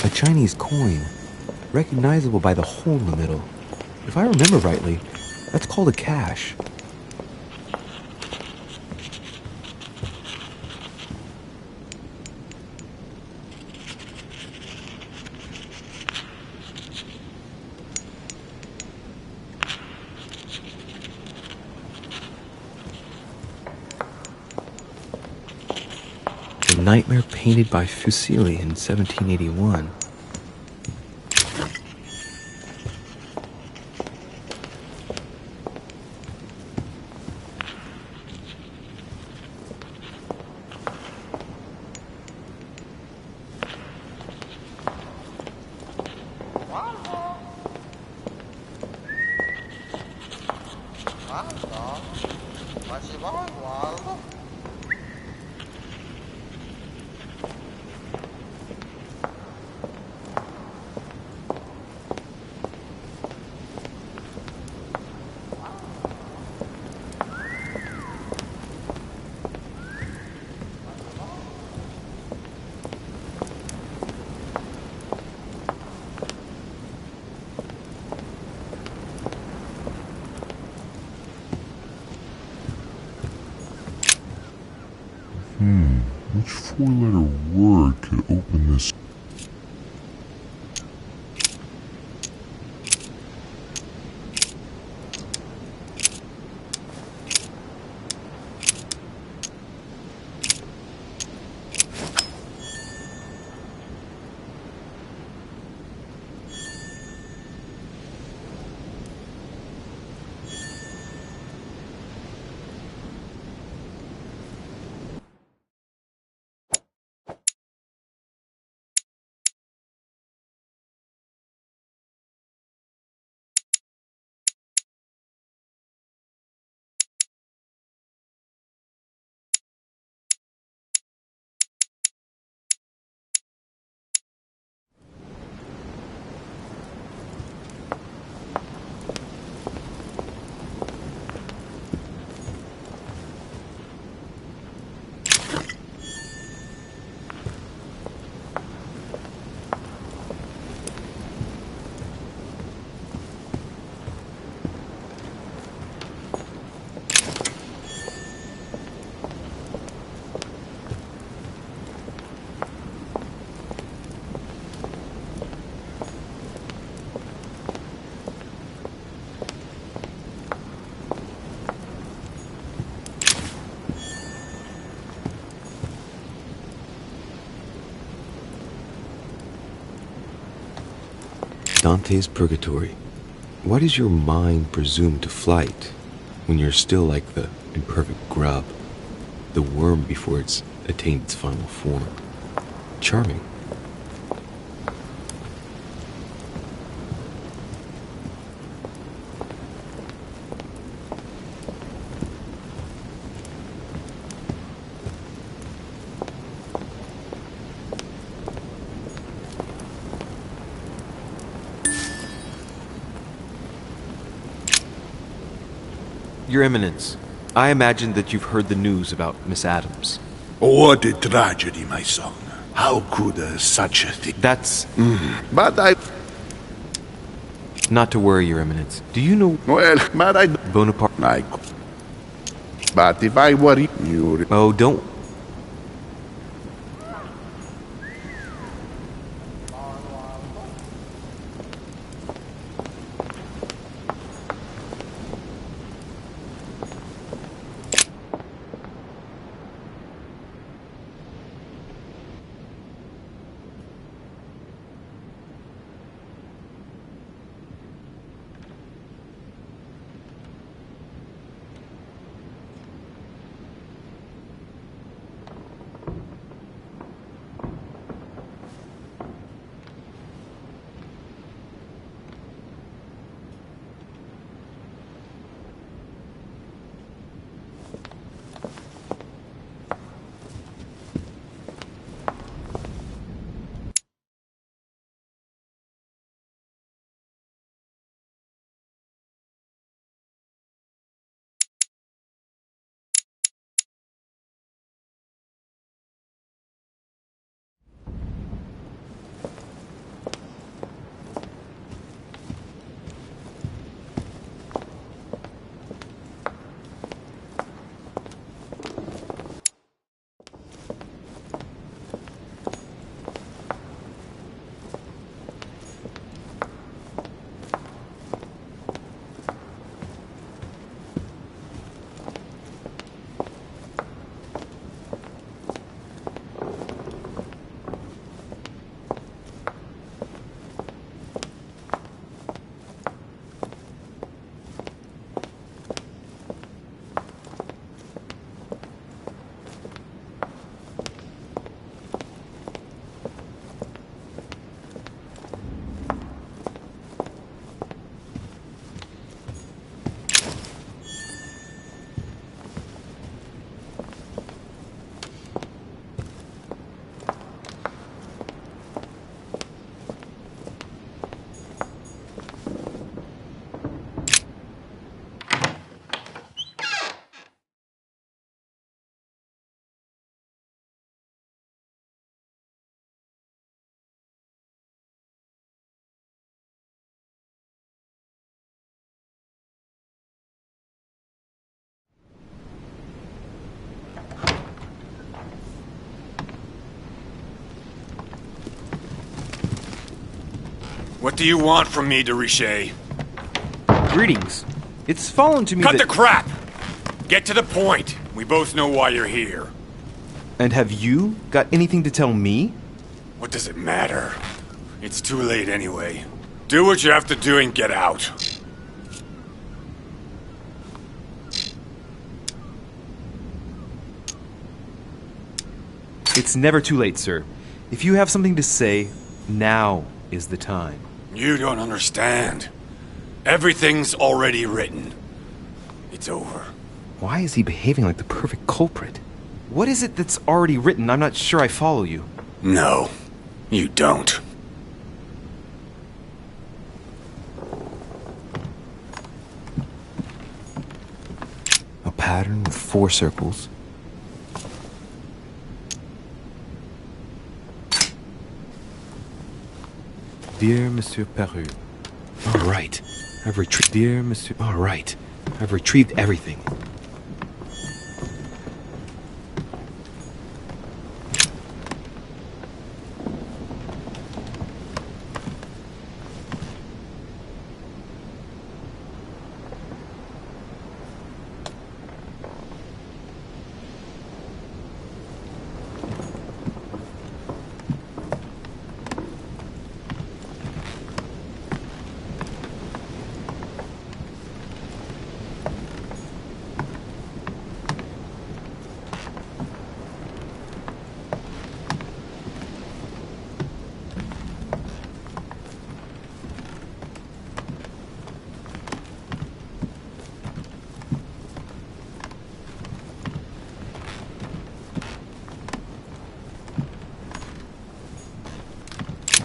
A Chinese coin, recognizable by the hole in the middle. If I remember rightly, that's called a cash. The nightmare painted by Fuseli in 1781. Which four-letter word could open this? Dante's Purgatory. Why does your mind presume to flight when you're still like the imperfect grub, the worm before it's attained its final form? Charming. Your Eminence, I imagine that you've heard the news about Miss Adams. What a tragedy, my son. How could such a thing... That's... But I... Not to worry, Your Eminence. Do you know... Well, but I... Bonaparte... But if I worry, you... Oh, don't... What do you want from me, de Richet? Greetings. It's fallen to me Cut that... the crap! Get to the point. We both know why you're here. And have you got anything to tell me? What does it matter? It's too late anyway. Do what you have to do and get out. It's never too late, sir. If you have something to say, now is the time. You don't understand. Everything's already written. It's over. Why is he behaving like the perfect culprit? What is it that's already written? I'm not sure I follow you. No, you don't. A pattern with 4 circles. Dear Monsieur Peru. All right. I've retrieved... Dear Monsieur... All right. I've retrieved everything.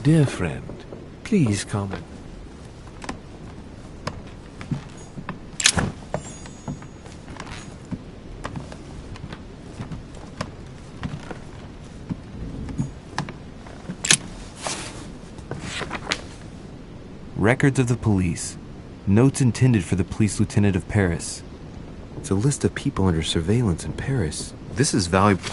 Dear friend, please come. Records of the police. Notes intended for the police lieutenant of Paris. It's a list of people under surveillance in Paris. This is valuable.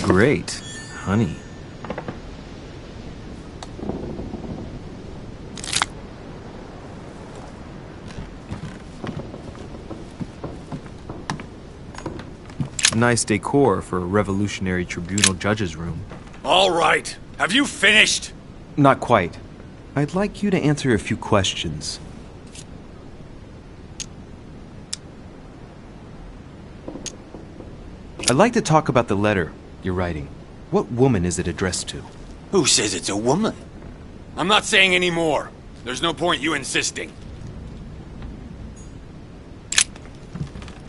Great. Honey. Nice decor for a revolutionary tribunal judge's room. All right. Have you finished? Not quite. I'd like you to answer a few questions. I'd like to talk about the letter you're writing. What woman is it addressed to? Who says it's a woman? I'm not saying any more. There's no point you insisting.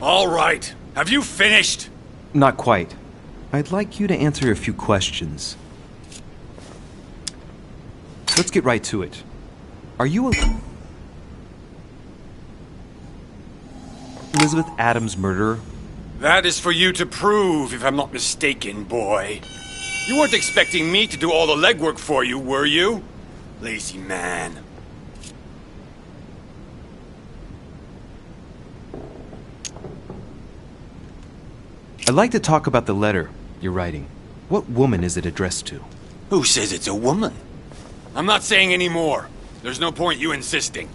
All right. Have you finished? Not quite. I'd like you to answer a few questions. Let's get right to it. Are you Elizabeth Adams' murderer? That is for you to prove, if I'm not mistaken, boy. You weren't expecting me to do all the legwork for you, were you? Lazy man. I'd like to talk about the letter you're writing. What woman is it addressed to? Who says it's a woman? I'm not saying any more. There's no point you insisting.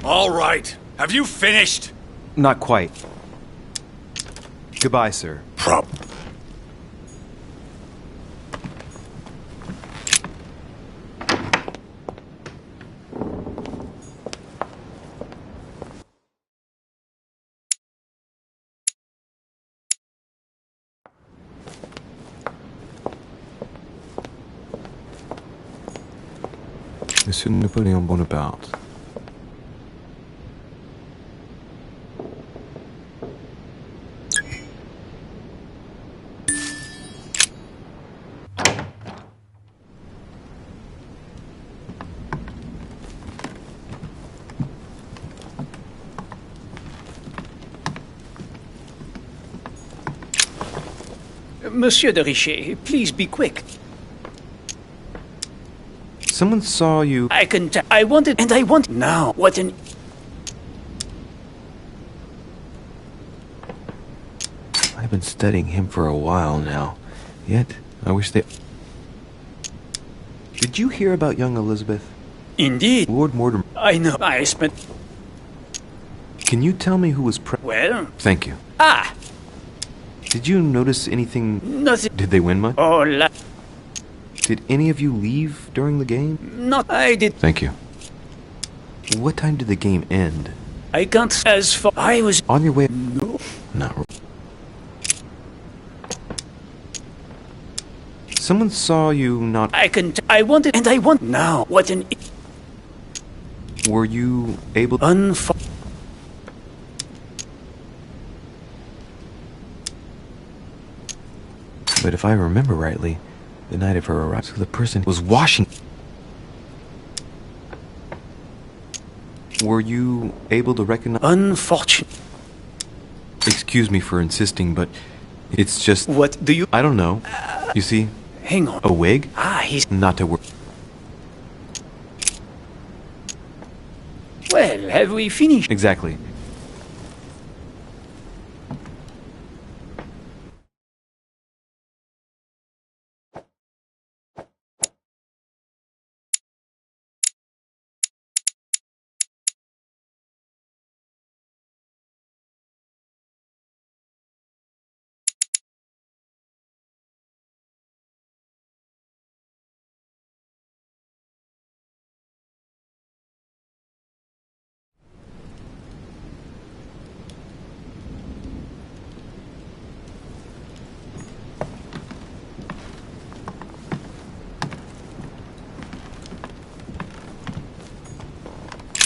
All right. Have you finished? Not quite. Goodbye, sir. Prop. Monsieur Napoléon Bonaparte. Monsieur de Richet, please be quick. Someone saw you. I can tell. I wanted, and I want now. What an... I've been studying him for a while now. Yet, I wish they... Did you hear about young Elizabeth? Indeed. Lord Mortimer. I know. I spent... Can you tell me who was Well... Thank you. Ah! Did you notice anything... Nothing. Did they win much? Oh, la... Did any of you leave during the game? Not... I did... Thank you. What time did the game end? I can't... As for... I was... On your way... No. No. Someone saw you not... I can... I wanted, and I want now. What an... Were you able... But if I remember rightly, the night of her arrival, the person was washing... Were you able to recognize... Unfortunate. Excuse me for insisting, but it's just... What do you... I don't know. You see, Hang on. a wig? Ah, he's... Not to work. Well, have we finished? Exactly.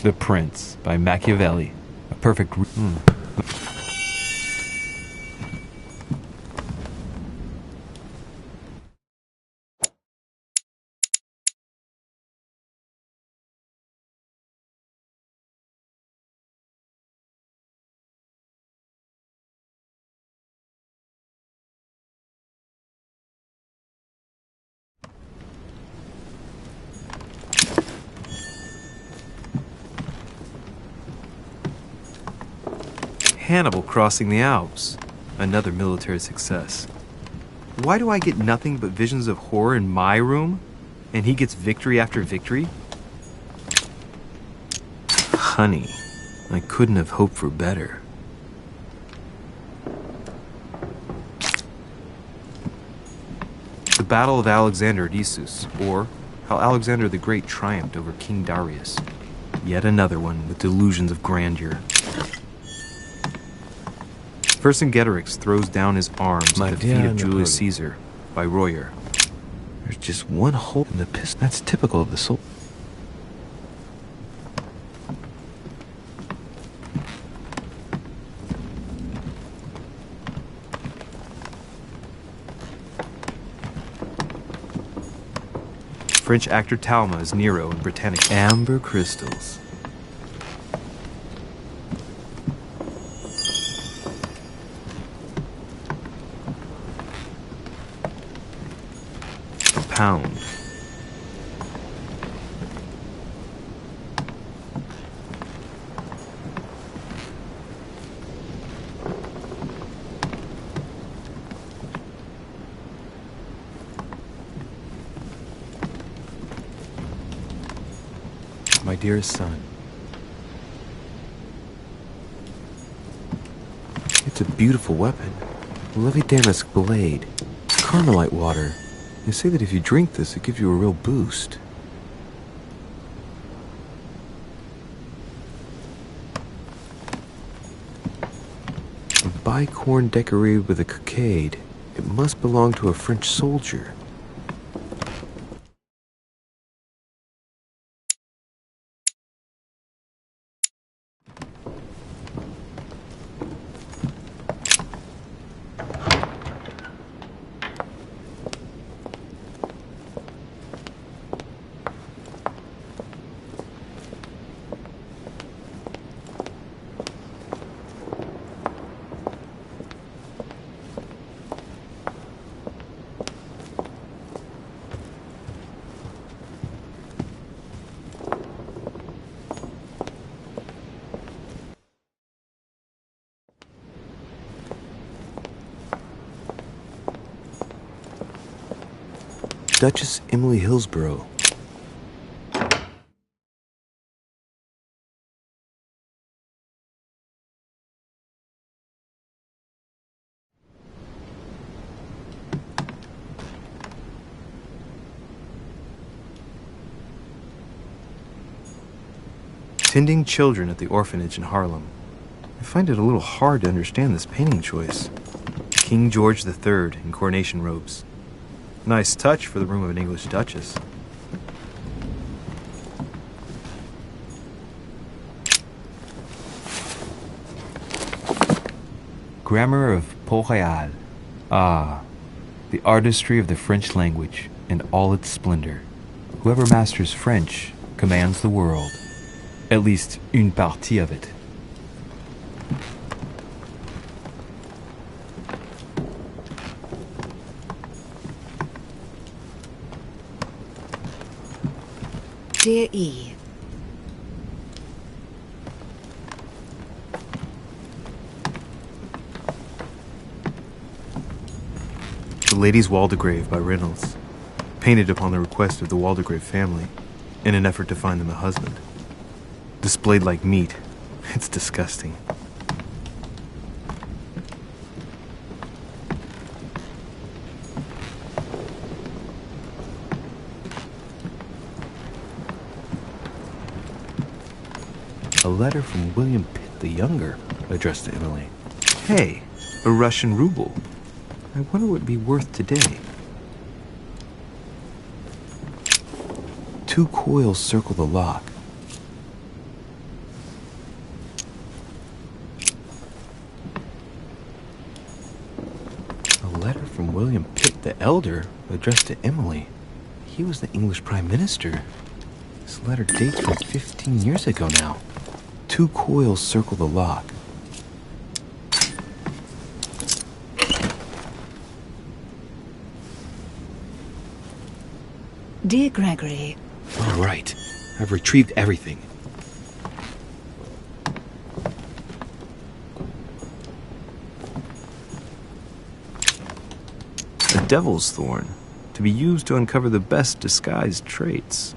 The Prince by Machiavelli. A perfect... Hannibal crossing the Alps. Another military success. Why do I get nothing but visions of horror in my room? And he gets victory after victory? Honey, I couldn't have hoped for better. The Battle of Alexander at Issus, or how Alexander the Great triumphed over King Darius. Yet another one with delusions of grandeur. Vercingetorix throws down his arms My at the dear feet of Julius Napoleon. Caesar by Royer. There's just one hole in the piston. That's typical of the soul. French actor Talma as Nero in Britannica. Amber crystals. Pound. My dearest son. It's a beautiful weapon. Lovely damask blade. Carmelite water. They say that if you drink this, it gives you a real boost. A bicorn decorated with a cockade. It must belong to a French soldier. Duchess Emily Hillsborough. Tending children at the orphanage in Harlem. I find it a little hard to understand this painting choice. King George III in coronation robes. Nice touch for the room of an English duchess. Grammar of Port-Royal. Ah, the artistry of the French language in all its splendor. Whoever masters French commands the world. At least une partie of it. Dear E. The Lady's Waldegrave by Reynolds. Painted upon the request of the Waldegrave family, in an effort to find them a husband. Displayed like meat. It's disgusting. A letter from William Pitt the Younger, addressed to Emily. Hey, a Russian ruble. I wonder what it'd be worth today. 2 coils circle the lock. A letter from William Pitt the Elder, addressed to Emily. He was the English Prime Minister. This letter dates from 15 years ago now. 2 coils circle the lock. Dear Gregory. All right. I've retrieved everything. A devil's thorn, to be used to uncover the best disguised traits.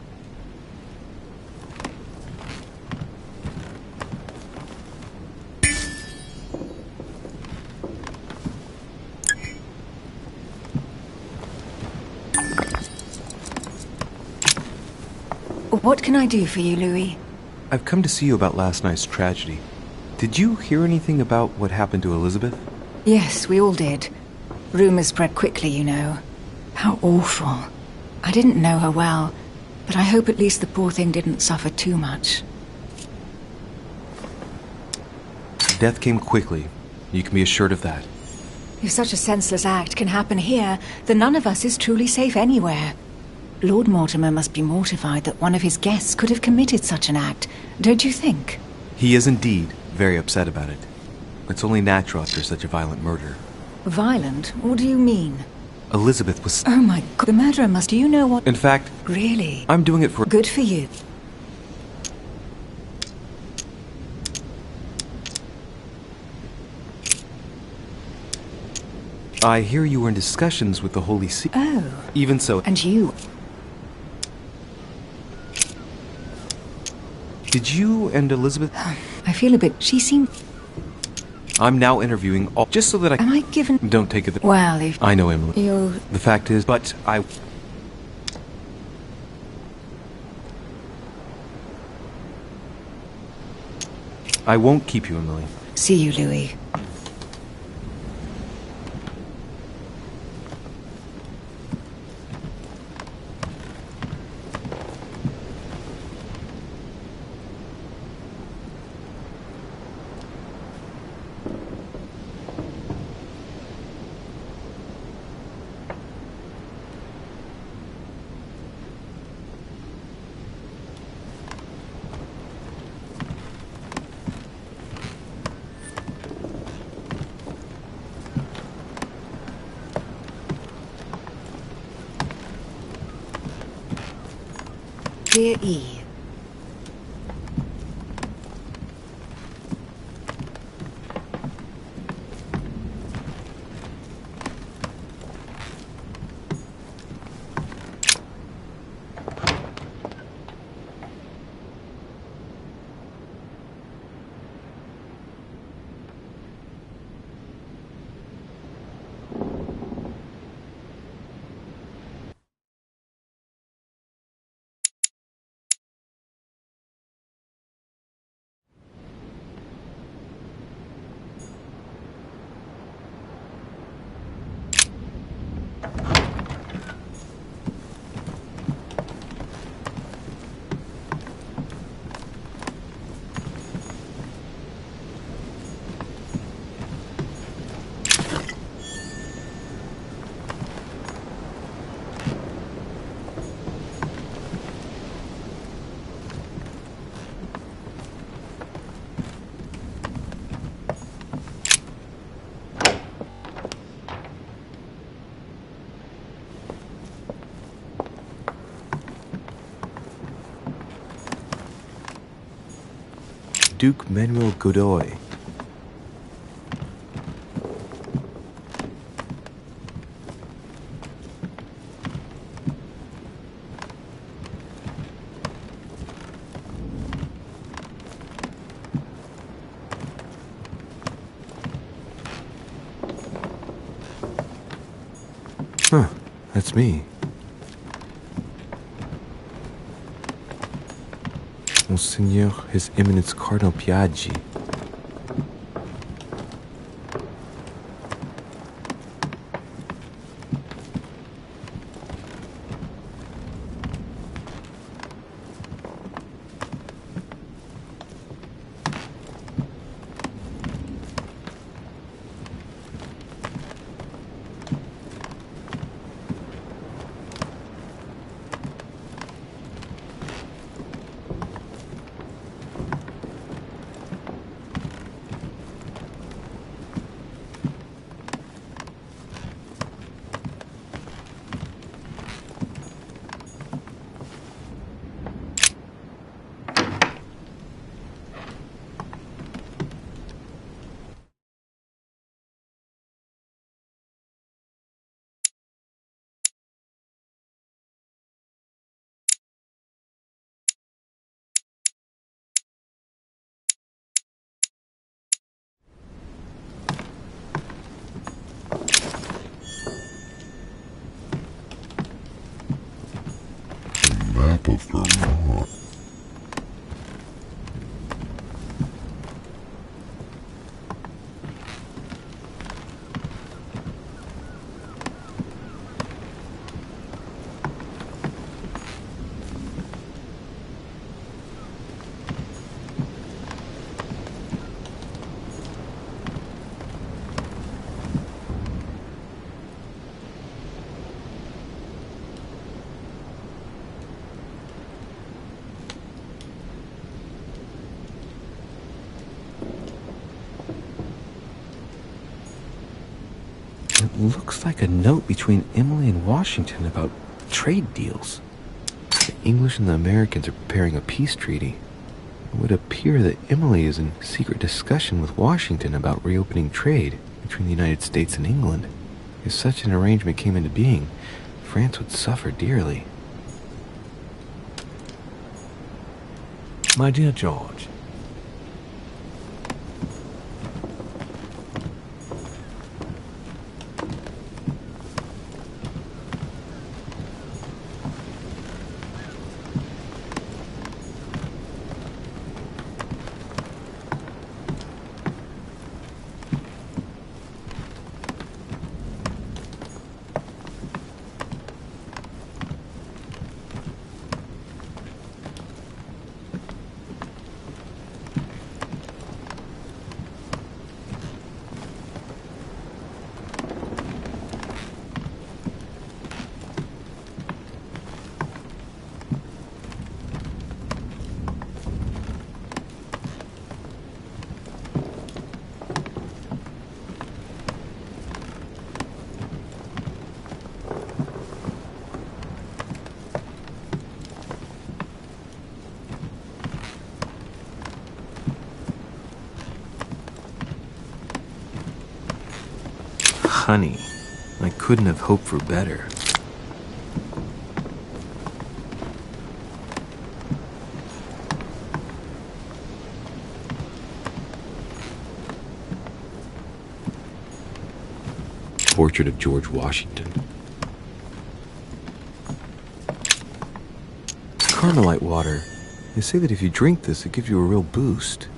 What can I do for you, Louis? I've come to see you about last night's tragedy. Did you hear anything about what happened to Elizabeth? Yes, we all did. Rumors spread quickly, you know. How awful. I didn't know her well, but I hope at least the poor thing didn't suffer too much. Death came quickly. You can be assured of that. If such a senseless act can happen here, then none of us is truly safe anywhere. Lord Mortimer must be mortified that one of his guests could have committed such an act, don't you think? He is indeed very upset about it. It's only natural after such a violent murder. Violent? What do you mean? Elizabeth was... Oh my God, the murderer must... Do you know what... In fact... Really? I'm doing it for... Good for you. I hear you were in discussions with the Holy See. Oh. Even so... And you... Did you and Elizabeth... I feel a bit... She seemed... I'm now interviewing all... Just so that I... Am I given... Don't take it... Well, if... I know, Emily. You're... The fact is... But I won't keep you, Emily. See you, Louis. Dear E. Duke Manuel Godoy. Huh, that's me. Monseigneur, His Eminence Cardinal Piaggi. Map of Vermont. It looks like a note between Emily and Washington about trade deals. The English and the Americans are preparing a peace treaty. It would appear that Emily is in secret discussion with Washington about reopening trade between the United States and England. If such an arrangement came into being, France would suffer dearly. My dear George, Honey, I couldn't have hoped for better. Portrait of George Washington. Carmelite water. They say that if you drink this, it gives you a real boost.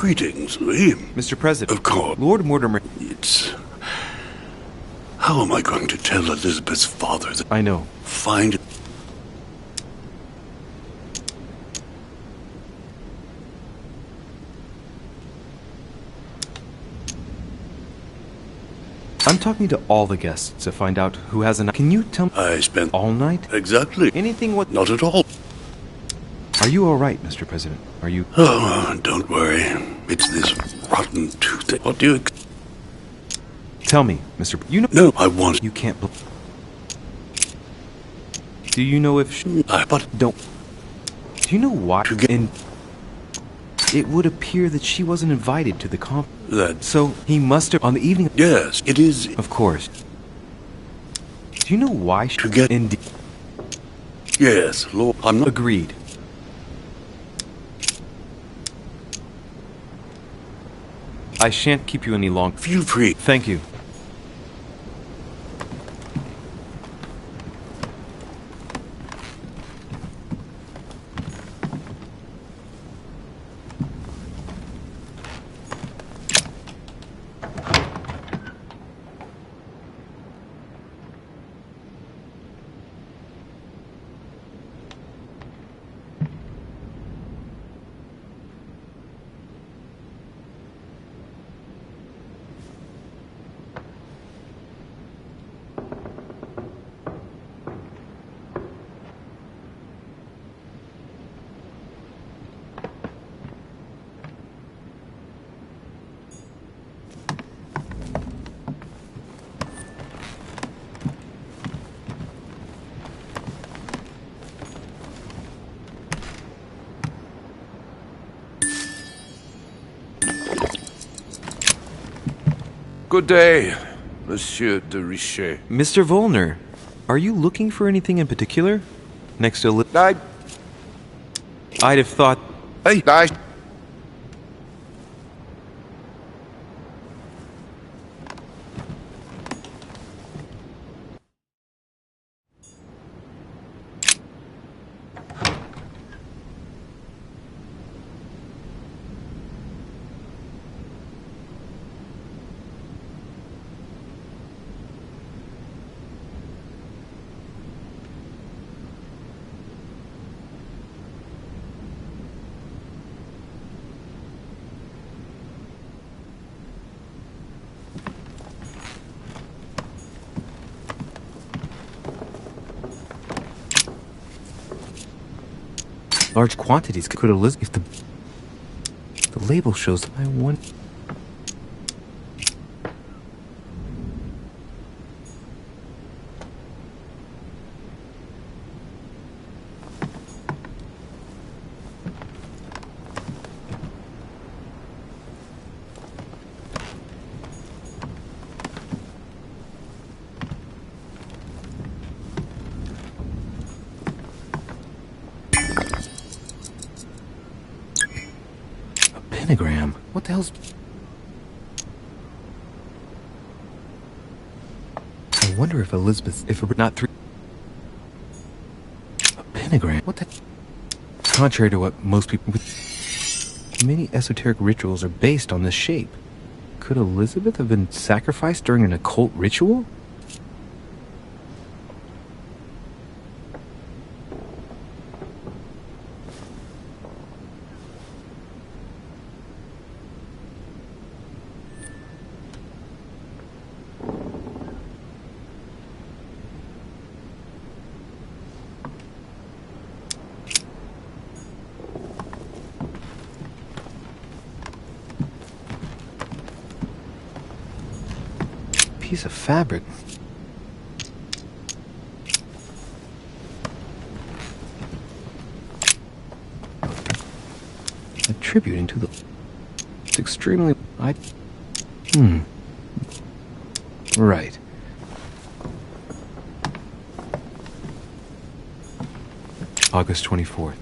Greetings, Lee. Mr. President. Of course. Lord Mortimer. It's... How am I going to tell Elizabeth's father that... I know. Find... I'm talking to all the guests to find out who has an... Can you tell me... I spent... All night? Exactly. Anything what... Not at all. Are you all right, Mr. President? Are you... Oh, don't worry. It's this rotten tooth. What do you... Tell me, Mr. You know... No, I want... You can't... Do you know if... But... Don't... Do you know why? To get... And... It would appear that she wasn't invited to the comp... That... So, he must have... On the evening... Yes, it is... Of course. Do you know why she... To get... Yes, Lord, I'm not... Agreed. I shan't keep you any longer. Feel free. Thank you. Good day, Monsieur de Richet. Mr. Volner, are you looking for anything in particular? Next to... I'd have thought... I... Large quantities could have listed... If the label shows... I want... Pentagram. What the hell's... I wonder if Elizabeth... If it not three... A pentagram? What the... Contrary to what most people... Many esoteric rituals are based on this shape. Could Elizabeth have been sacrificed during an occult ritual? Piece of fabric. Attributing to the... It's extremely... Right. August 24th.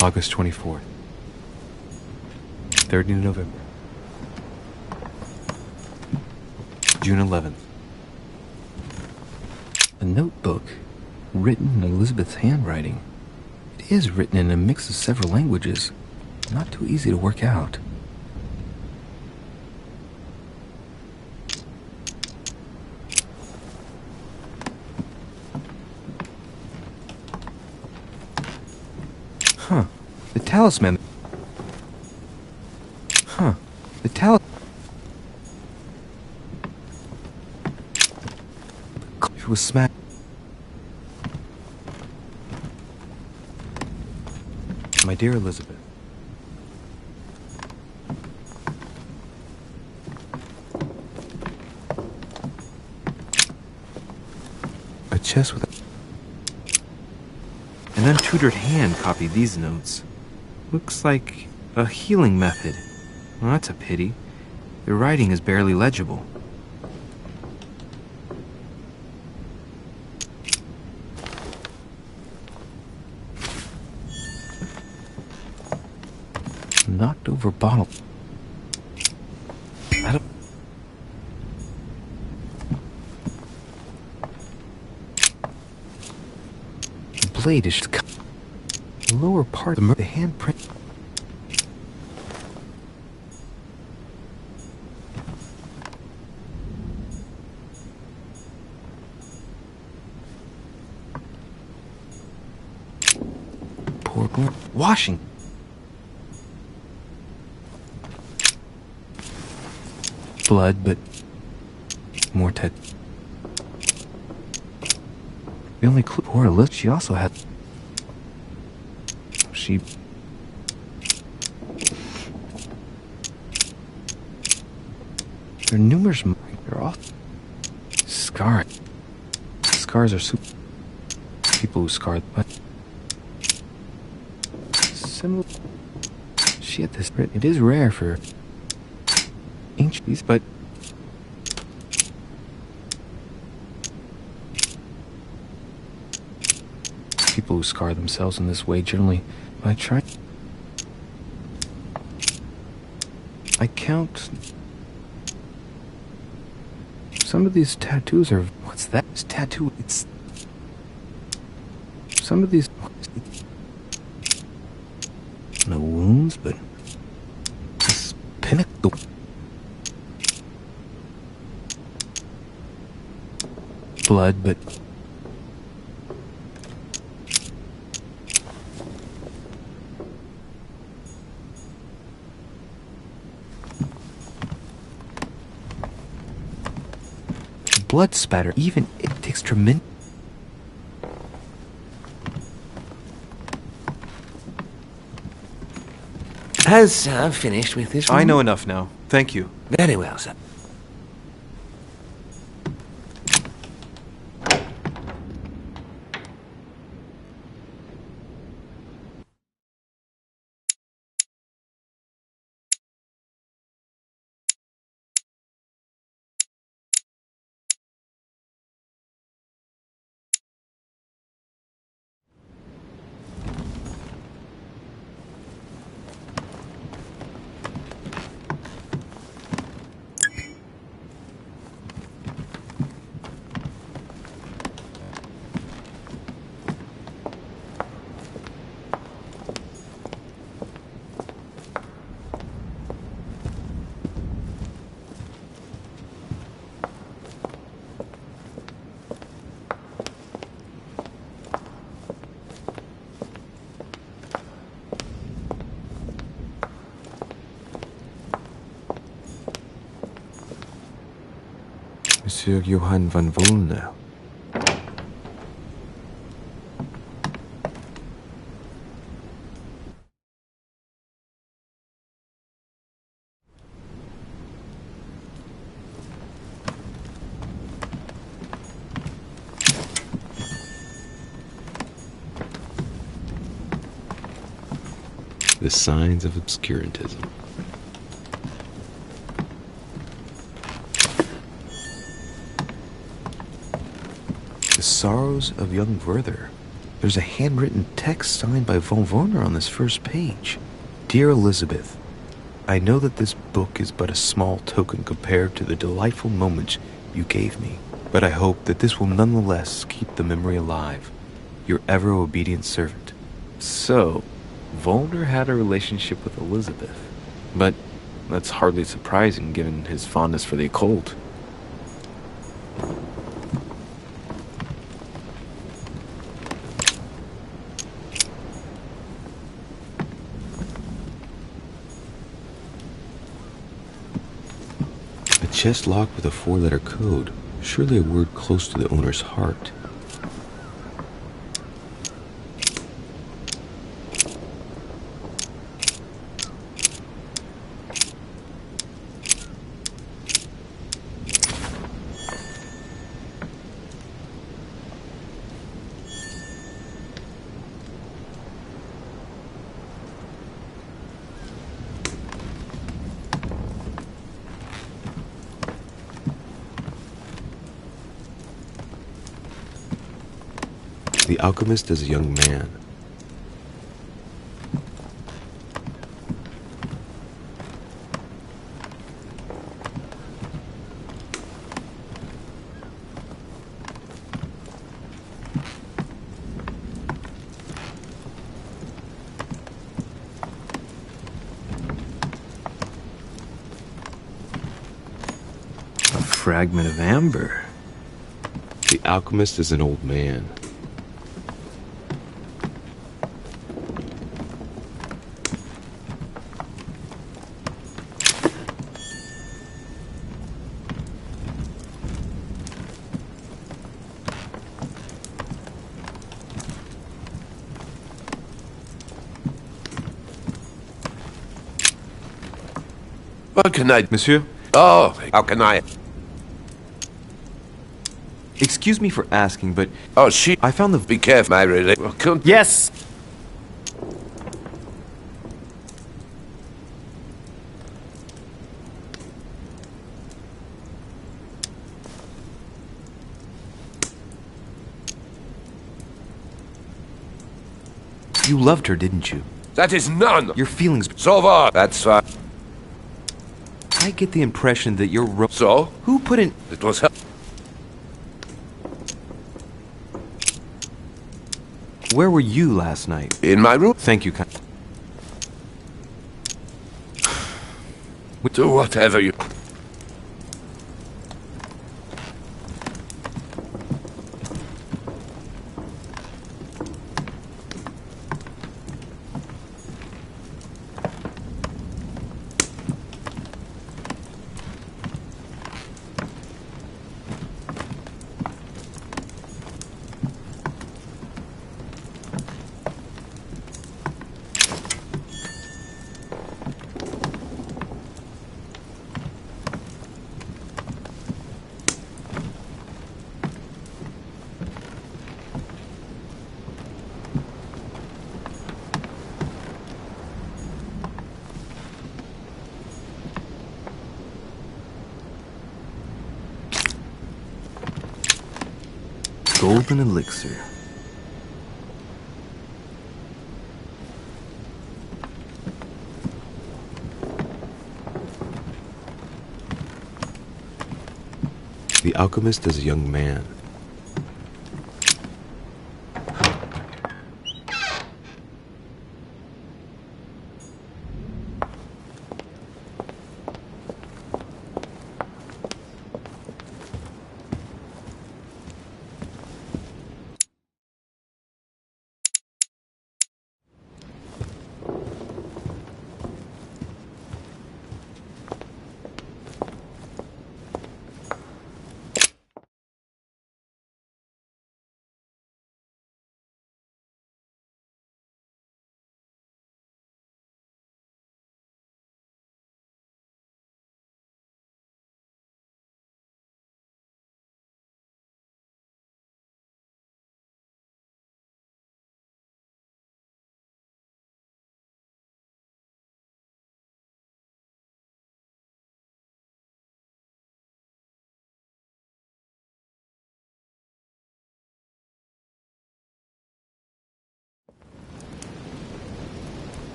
August 24th. 30th November. June 11th. A notebook written in Elizabeth's handwriting. It is written in a mix of several languages. Not too easy to work out. Huh. The talisman. Huh. The talisman. It was smashed. My dear Elizabeth. A chest with An untutored hand copied these notes. Looks like a healing method. Well, that's a pity. The writing is barely legible. Knocked over bottle. I don't... The blade is... The lower part of the handprint... Poor Glenn. Washing. Blood, but more The only clue, poor Elizabeth, she also had... There are numerous... They're all... Scarred. Scars are super... People who scarred, but... Similar... She had this... It is rare for... Ancient, but... People who scar themselves in this way generally... I try... I count... Some of these tattoos are... What's that? This tattoo... It's... Some of these... No wounds, but... This pinnacle... Blood, but... Blood spatter, even it takes tremendous... Has Sir finished with this one? I know enough now. Thank you. Very well, sir. Monsieur Johann van Volnau. The signs of obscurantism. The Sorrows of Young Werther. There's a handwritten text signed by von Werner on this first page. Dear Elizabeth, I know that this book is but a small token compared to the delightful moments you gave me, but I hope that this will nonetheless keep the memory alive. Your ever-obedient servant. So, Volner had a relationship with Elizabeth, but that's hardly surprising given his fondness for the occult. A chest locked with a 4-letter code, surely a word close to the owner's heart. The alchemist is a young man. A fragment of amber. The alchemist is an old man. What can I... Monsieur? Oh, how can I... Excuse me for asking, but... Oh, she... I found the... Be careful, my really... Yes! You loved her, didn't you? That is none! Your feelings... So far, that's fine. I get the impression that you're... So? Who put in... It was her... Where were you last night? In my room? Thank you, Do whatever you... Golden elixir. The alchemist is a young man.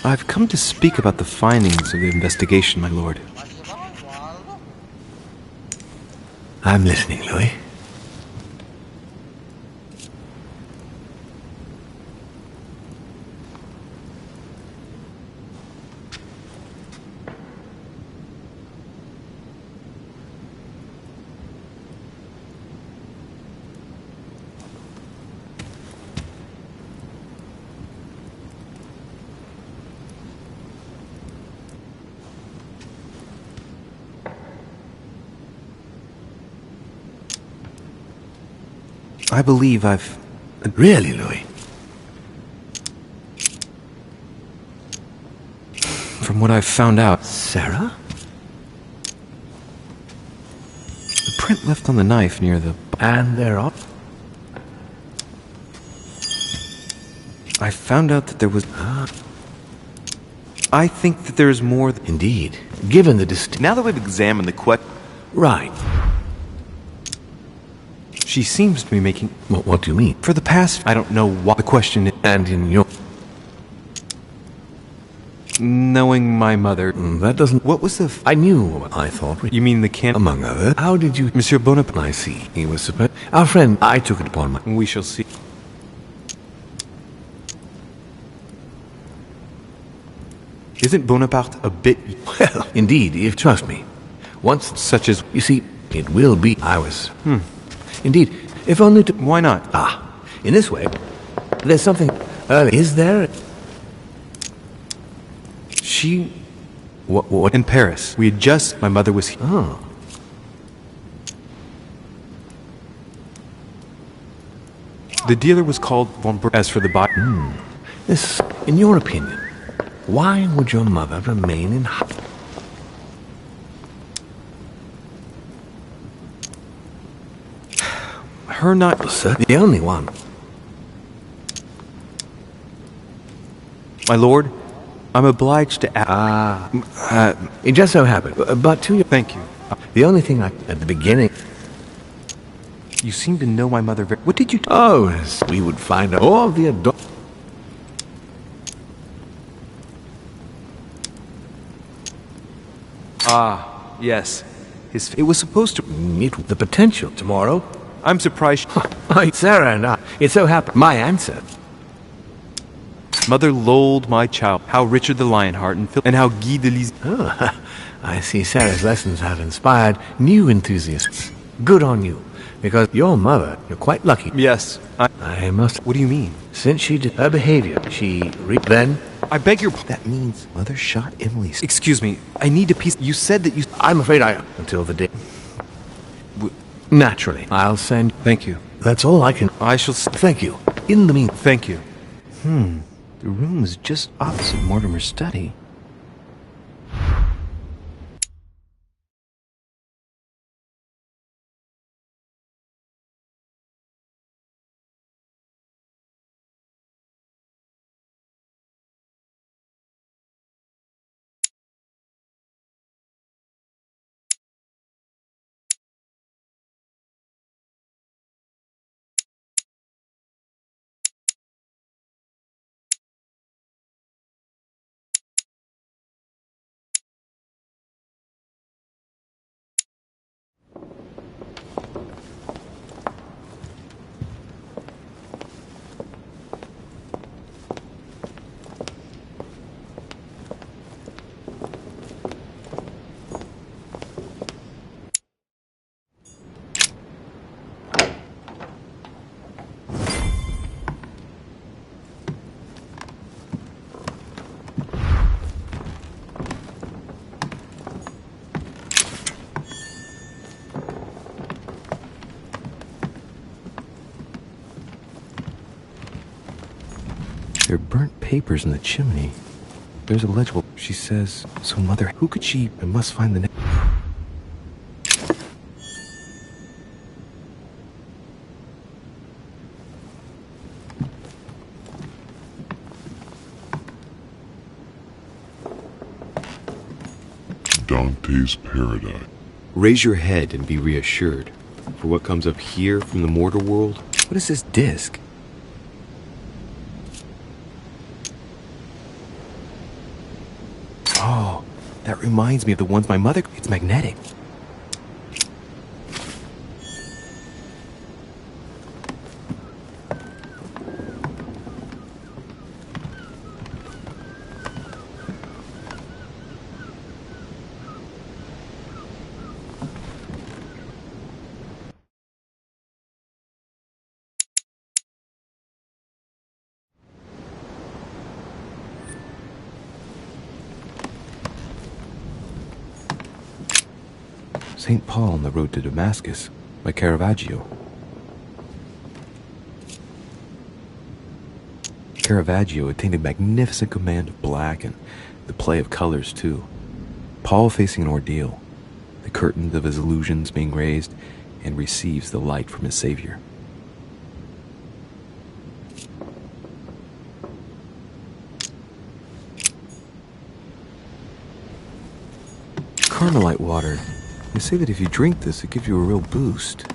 I've come to speak about the findings of the investigation, my lord. I'm listening, Louis. I believe I've... Really, Louis? From what I've found out... Sarah? The print left on the knife near the And there are... I found out that there was... I think that there's more... Indeed. Given the Now that we've examined the question... Right. She seems to be making... What do you mean? For the past... I don't know what the question is... And in your... Knowing my mother... That doesn't... What was the... I knew what I thought. You mean the can... Among others. How did you... Monsieur Bonaparte... I see. He was supposed... Our friend, I took it upon my... We shall see. Isn't Bonaparte a bit... Well, indeed, if trust me. Once... Such as... You see, it will be... I was... Indeed, if only to... Why not? In this way, there's something... Is there... She... What? In Paris. We had just... My mother was here. Oh. The dealer was called Von Ber... As for the buy... This... In your opinion, why would your mother remain in... Her not... Sir, the only one. My lord, I'm obliged to ask... It just so happened. But to your... Thank you. The only thing I... At the beginning... You seem to know my mother very... What did you... Oh, as we would find out all the adult... Yes. It was supposed to... Meet the potential tomorrow. I'm surprised... Sarah and I... It so happened... My answer... Mother lulled my child. How Richard the Lionheart and how Guy de Liz... I see Sarah's lessons have inspired new enthusiasts. Good on you. Because your mother... You're quite lucky. Yes. I must... What do you mean? Since she did her behavior, then... I beg your... That means mother shot Emily. Excuse me. I need a piece... You said that you... I'm afraid I... Until the day... Naturally. I'll send... Thank you. That's all I can... I shall... Thank you. In the mean... Thank you. The room is just opposite Mortimer's study. There are burnt papers in the chimney. There's a legible... She says... So mother... Who could she... I must find the... Dante's Paradise. Raise your head and be reassured. For what comes up here from the mortal world? What is this disc? Oh, that reminds me of the ones my mother... It's magnetic. St. Paul on the road to Damascus by Caravaggio. Caravaggio attained a magnificent command of black and the play of colors too. Paul facing an ordeal, the curtains of his illusions being raised, and receives the light from his Savior. Carmelite water. They say that if you drink this, it gives you a real boost.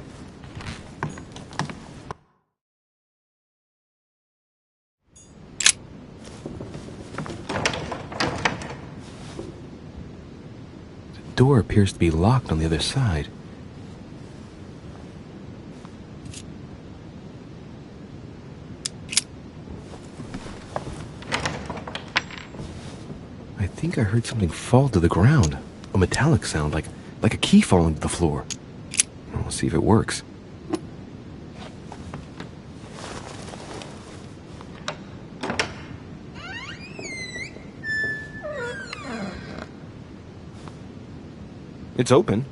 The door appears to be locked on the other side. I think I heard something fall to the ground. A metallic sound, like a key falling to the floor. We'll see if it works. It's open.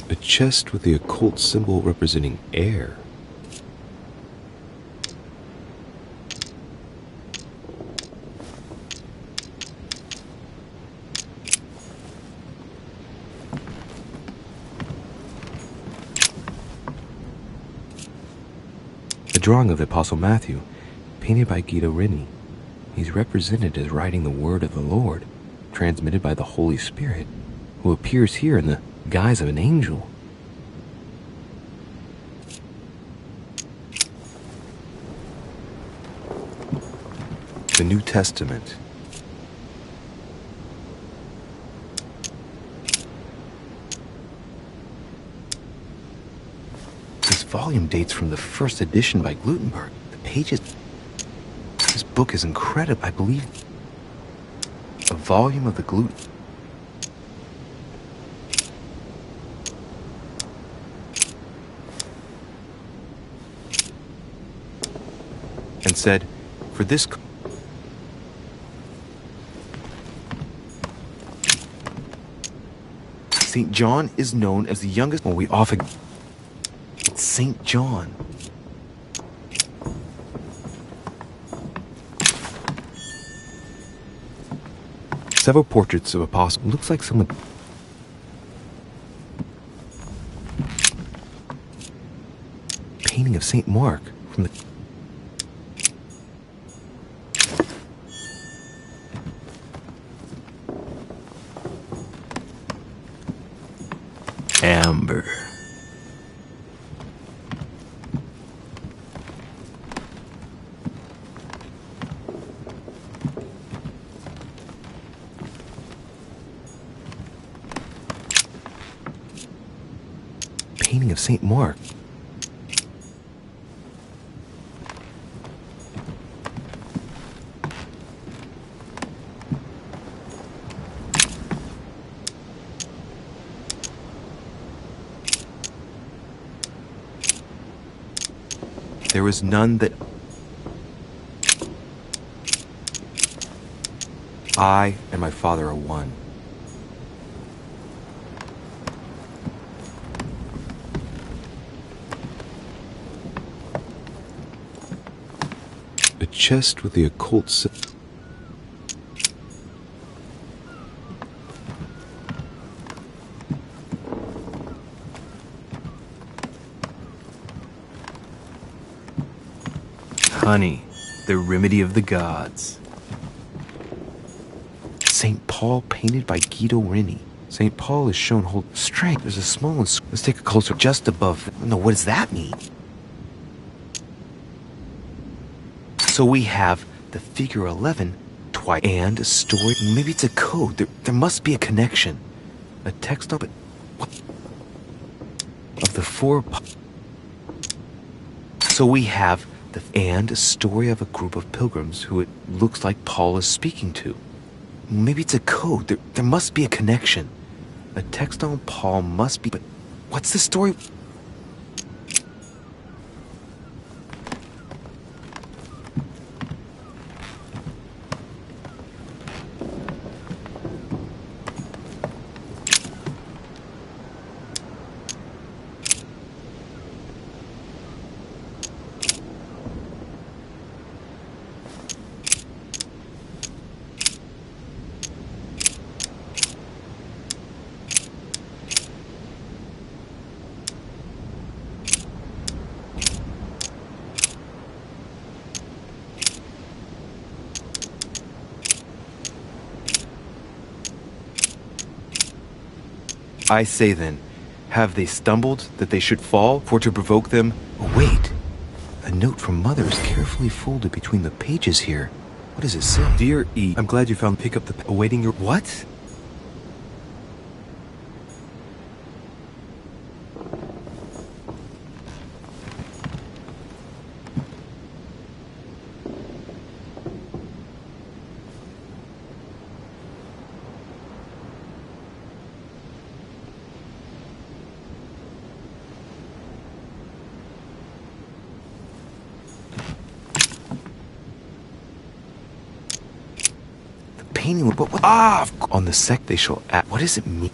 A chest with the occult symbol representing air. A drawing of the Apostle Matthew, painted by Guido Reni. He's represented as writing the word of the Lord, transmitted by the Holy Spirit, who appears here in the guise of an angel. The New Testament. This volume dates from the first edition by Gutenberg. The pages... This book is incredible. I believe a volume of the Gluten... and said, for this... St. John is known as the youngest... Well, we often... It's St. John. Several portraits of apostles. Looks like someone... Painting of St. Mark from the... Amber. Painting of St. Mark. There was none that I and my Father are one. A chest with the occult symbol. Honey, the remedy of the gods. St. Paul painted by Guido Reni. St. Paul is shown hold strength. There's a small one. Let's take a closer just above. No, what does that mean? So we have the figure 11 twice and a story. Maybe it's a code. There must be a connection. A text of it. Of the four. So we have and a story of a group of pilgrims who it looks like Paul is speaking to. Maybe it's a code. There must be a connection. A text on Paul must be... But what's the story? I say then, have they stumbled that they should fall, for to provoke them? Oh, wait. A note from Mother is carefully folded between the pages here. What does it say? Dear E, I'm glad you found pick up the awaiting your what? Painting, what? Ah! On the sec they shall act. What does it mean?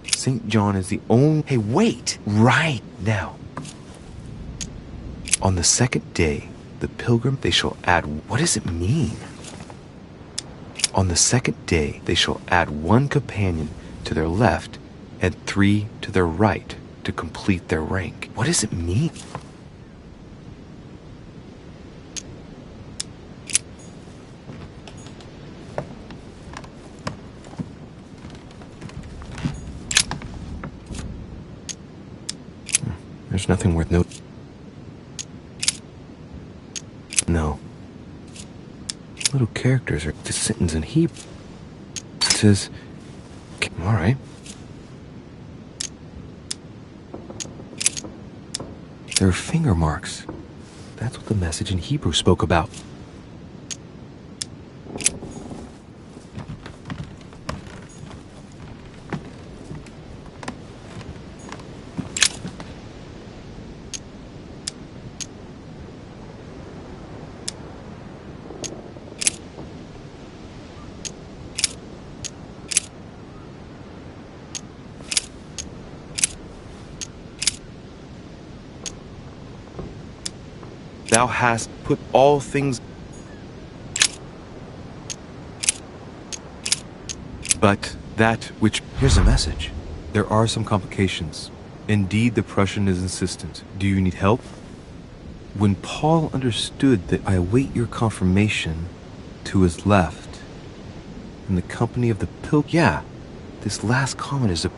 St. John is the only... Hey, wait! Right now. On the second day, the pilgrim they shall add... What does it mean? On the second day, they shall add one companion to their left and 3 to their right to complete their rank. What does it mean? There's nothing worth noting. No. Little characters are the sentence in Hebrew. It says, all right. There are finger marks. That's what the message in Hebrew spoke about. Thou hast put all things, but that which... Here's a message. There are some complications. Indeed, the Prussian is insistent. Do you need help? When Paul understood that I await your confirmation, to his left, in the company of the pilgrim... Yeah, this last comment is a...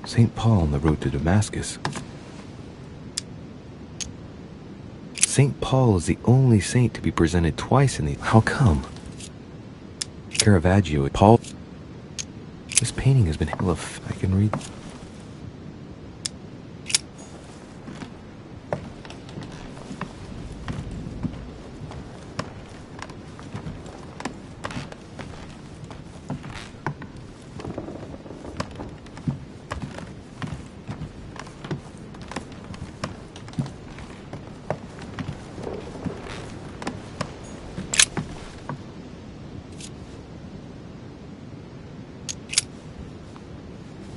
St. Paul on the road to Damascus. St. Paul is the only saint to be presented twice in the... How come? Caravaggio, Paul... This painting has been... Look, I can read...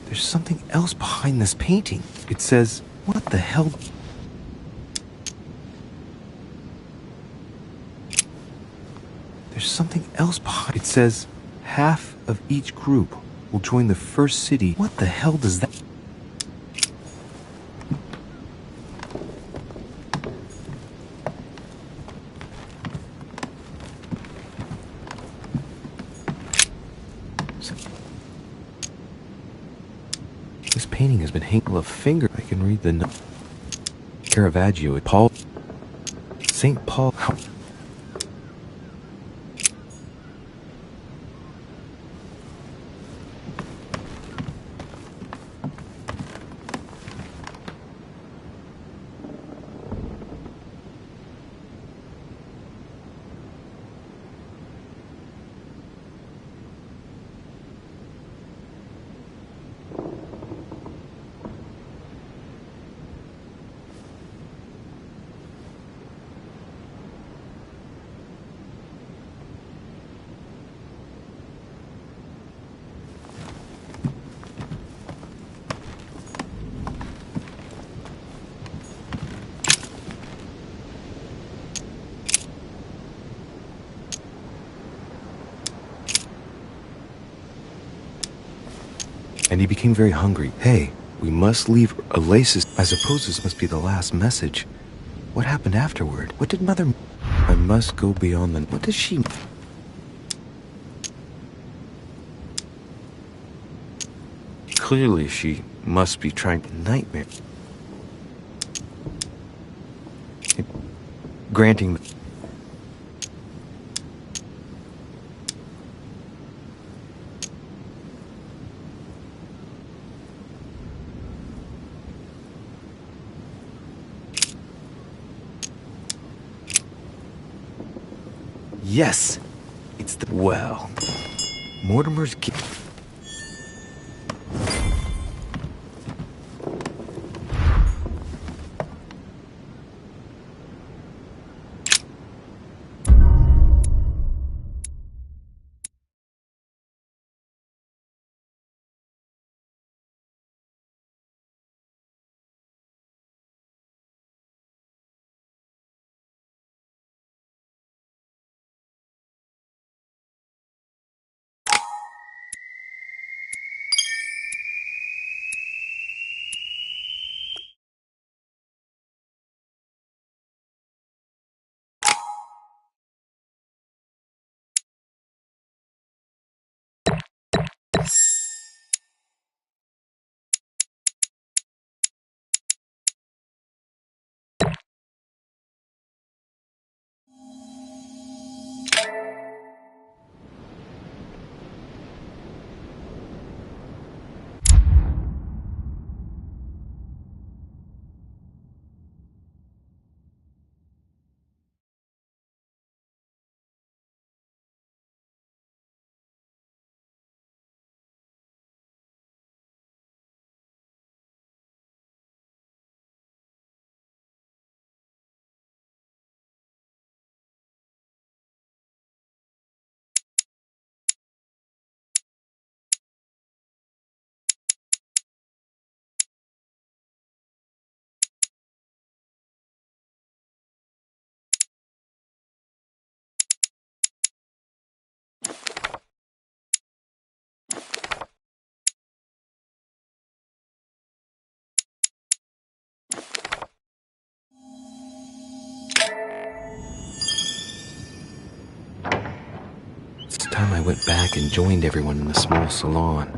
There's something else behind this painting. It says, what the hell? There's something else behind. It says, half of each group will join the first city. What the hell does that... This painting has been hanging a finger. I can read the note. Caravaggio, Paul. St. Paul. and he became very hungry. Hey, we must leave Oasis. I suppose this must be the last message. What happened afterward? What did Mother... I must go beyond the... What does she... Clearly, she must be trying to nightmare. Granting... Yes! It's the... Well... Mortimer's... It's time I went back and joined everyone in the small salon.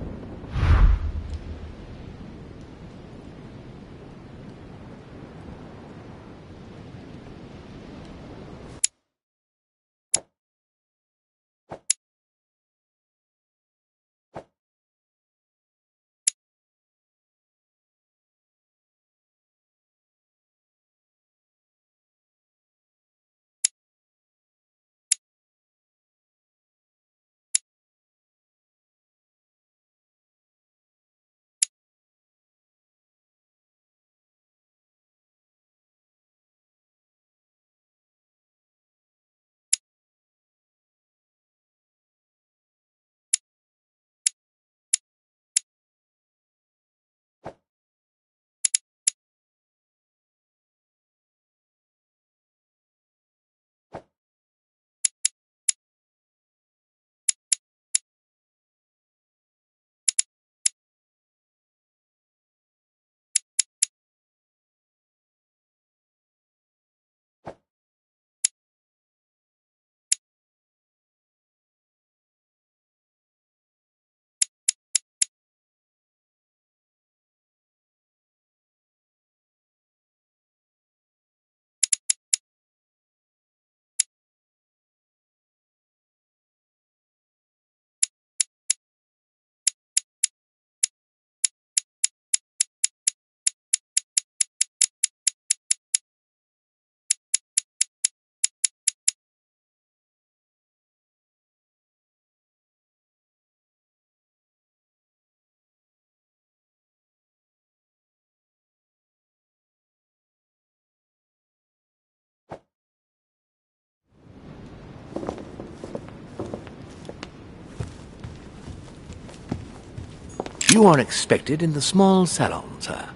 You are expected in the small salon, sir.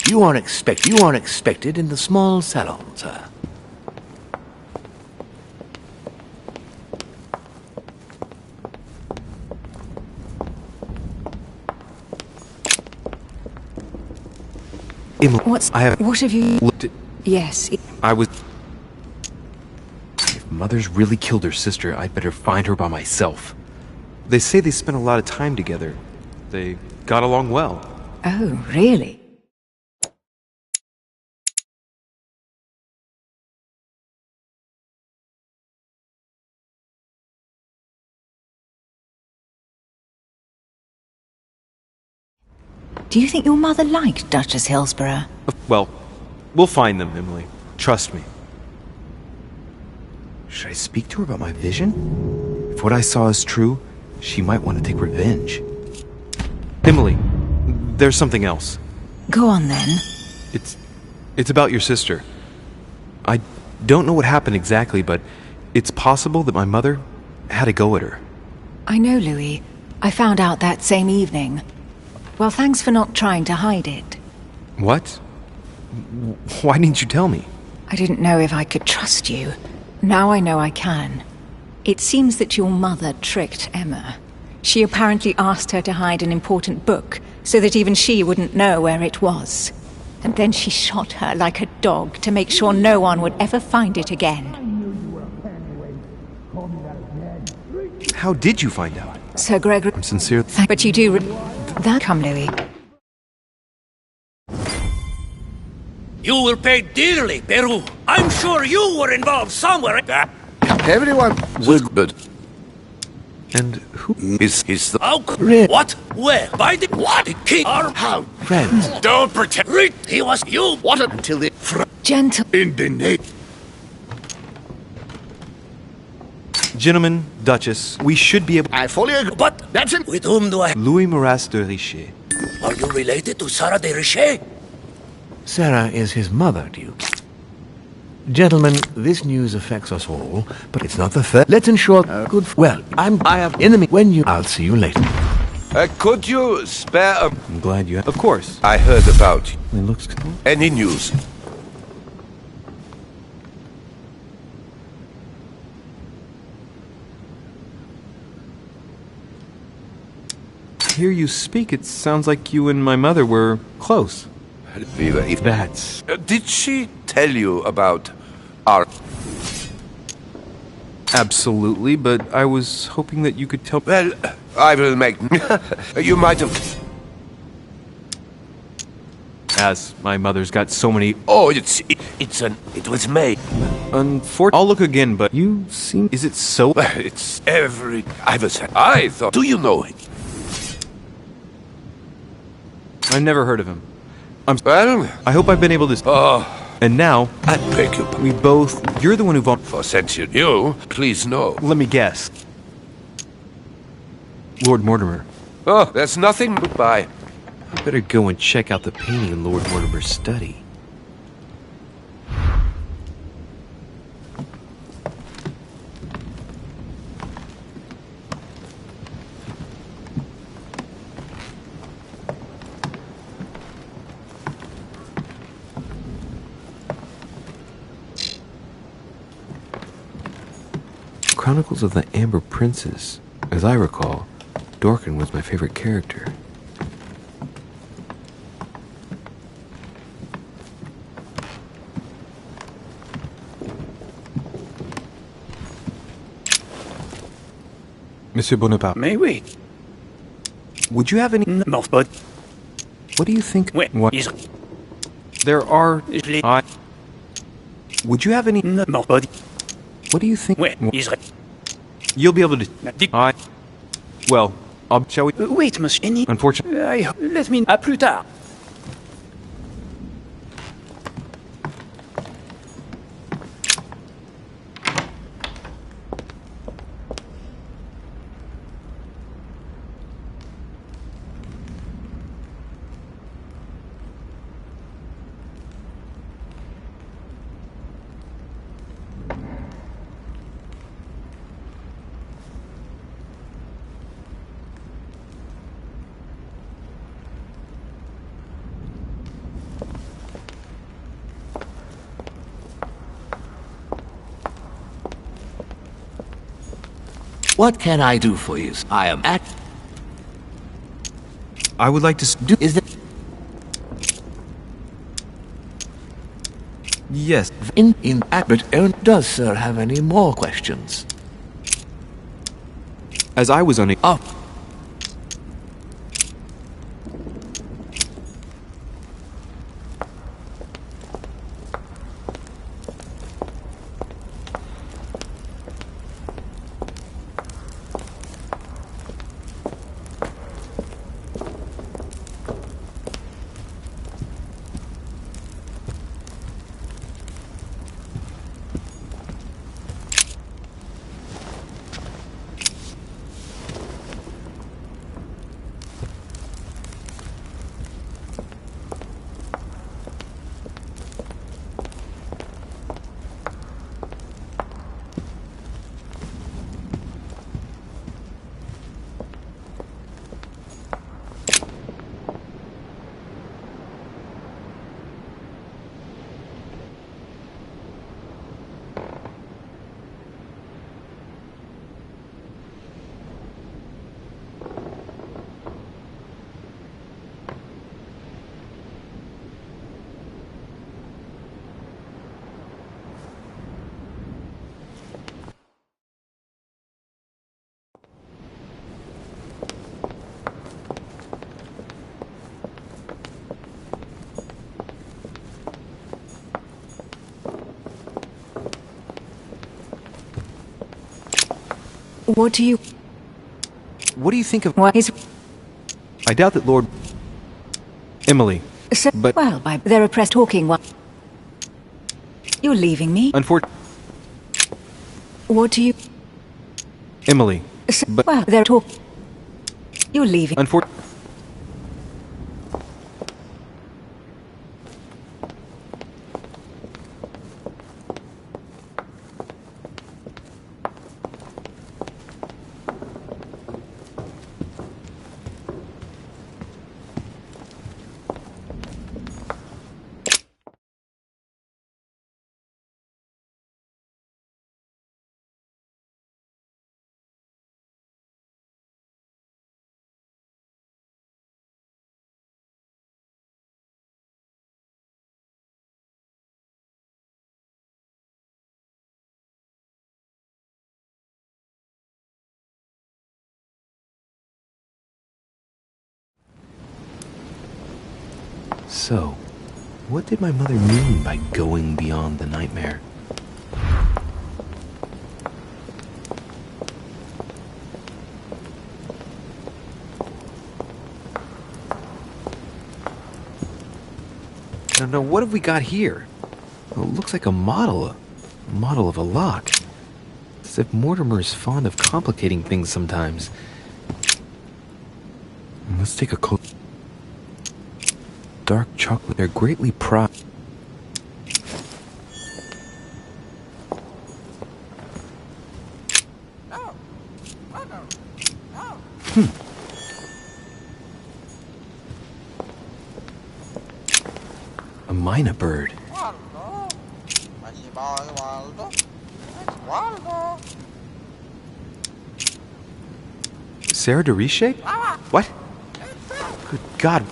You are expected in the small salon, sir. What have you... looked at... Yes. I was... If Mother's really killed her sister, I'd better find her by myself. They say they spent a lot of time together. They got along well. Oh, really? Do you think your mother liked Duchess Hillsborough? Well, we'll find them, Emily. Trust me. Should I speak to her about my vision? If what I saw is true, she might want to take revenge. Emily, there's something else. Go on, then. It's about your sister. I don't know what happened exactly, but it's possible that my mother had a go at her. I know, Louis. I found out that same evening. Well, thanks for not trying to hide it. What? Why didn't you tell me? I didn't know if I could trust you. Now I know I can. It seems that your mother tricked Emma. She apparently asked her to hide an important book, so that even she wouldn't know where it was. And then she shot her like a dog to make sure no one would ever find it again. How did you find out? Sir Gregory... I'm sincere. But you do... That come, Louis. You will pay dearly, Peru. I'm sure you were involved somewhere. Everyone was good. And who Is the... How? What? Where? By the... What? The king? How? Friends. Don't pretend. Read. He was you. What until the... Gentle... In the name... Gentlemen, Duchess, we should be able... I fully agree. But That's it. with whom do I... Louis Maras de Richet. Are you related to Sarah de Richet? Sarah is his mother, Duke. Gentlemen, this news affects us all, but it's not the first. Let's ensure good... Well, I have enemy when you... I'll see you later. could you spare a... I'm glad you... Of course. I heard about you. It looks... Any news? Hear you speak, it sounds like you and my mother were close. That's... did she tell you about our... Absolutely, but I was hoping that you could tell... Well, I will make... you might have... As my mother's got so many... Oh, it was made. Unfortunately... I'll look again, but you seem... Is it so... It's every... I thought... Do you know him? I've never heard of him. Well... I hope I've been able to... Oh... And now... I beg you... We both... You're the one who... For since you knew, please know. Let me guess. Lord Mortimer. Oh, there's nothing... Goodbye. I better go and check out the painting in Lord Mortimer's study. Chronicles of the Amber Princess. As I recall, Dorkin was my favorite character. Monsieur Bonaparte. May we? Would you have any... No, but... What do you think... Wait, What? is... There are... Would you have any... No, but... What do you think... Wait, is... You'll be able to... Well, shall we... Wait, monsieur. Unfortunately... Let me... À plus tard. What can I do for you? I am at... I would like to... Is that... Yes. But does Sir have any more questions? As I was unable... Oh. What do you... What do you think of... What is... I doubt that Lord... Emily. So, but... Well, by they're oppressed talking while... You're leaving me? Unfortunately... What do you... Emily. So, but... Well, they're talking... You're leaving... Unfortunately... So, what did my mother mean by going beyond the nightmare? No, what have we got here? Well, it looks like a model of a lock. It's as if Mortimer is fond of complicating things sometimes. Let's take a close... Dark chocolate. They're greatly proud. A myna bird. Sarah de Reshape? What? Good God.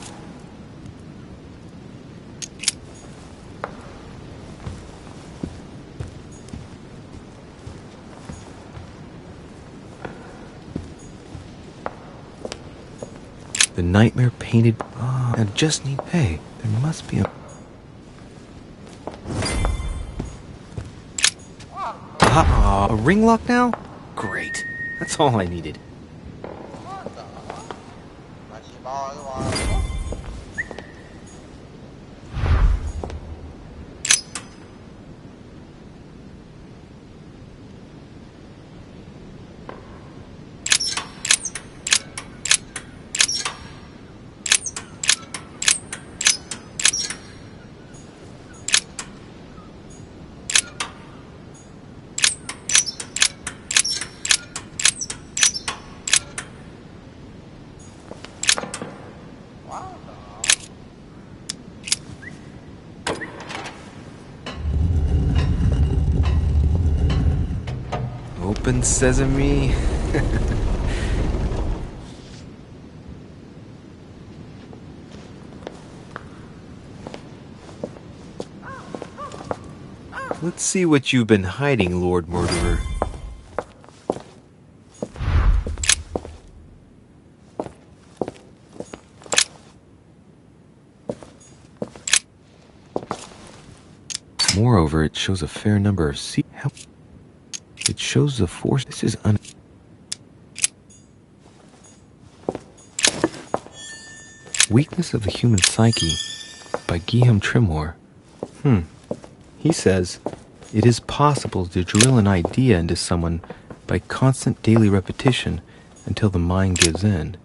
The nightmare painted... Oh, I just need pay. There must be a... A ring lock now? Great. That's all I needed. Open sesame. Let's see what you've been hiding, Lord Murderer. Moreover, it shows a fair number of It shows the force. This is Weakness of the Human Psyche by Guillaume Tremor. He says, it is possible to drill an idea into someone by constant daily repetition until the mind gives in.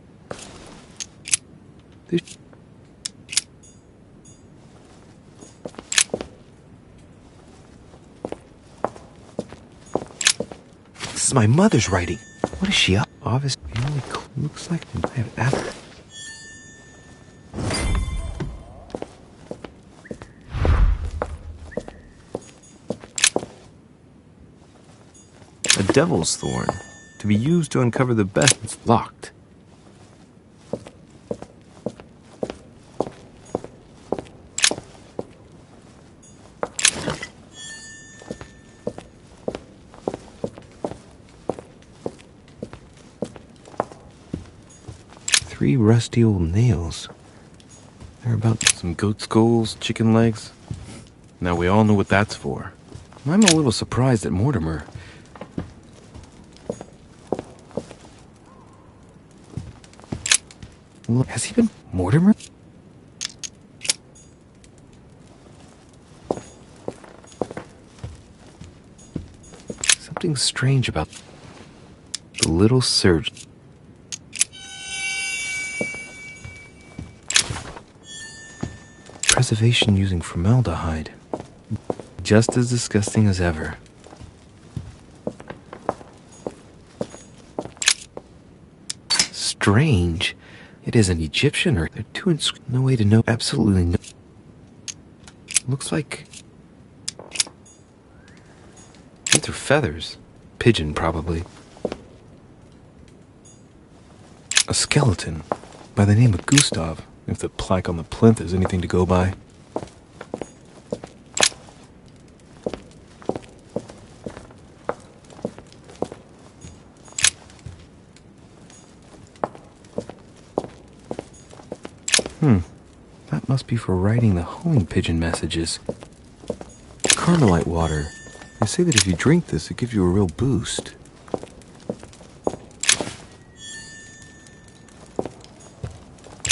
This is my mother's writing. What is she up? Obviously, the only looks like I have after. A devil's thorn, to be used to uncover the best. It's locked. Three rusty old nails. They're about some goat skulls, chicken legs. Now we all know what that's for. I'm a little surprised at Mortimer. Look, has he been Mortimer? Something strange about the little surgeon. Preservation using formaldehyde. Just as disgusting as ever. Strange. It isn't Egyptian or they're too no way to know. Absolutely no. Looks like these are feathers. Pigeon, probably. A skeleton by the name of Gustav, if the plaque on the plinth is anything to go by. That must be for writing the homing pigeon messages. Carmelite water. They say that if you drink this, it gives you a real boost.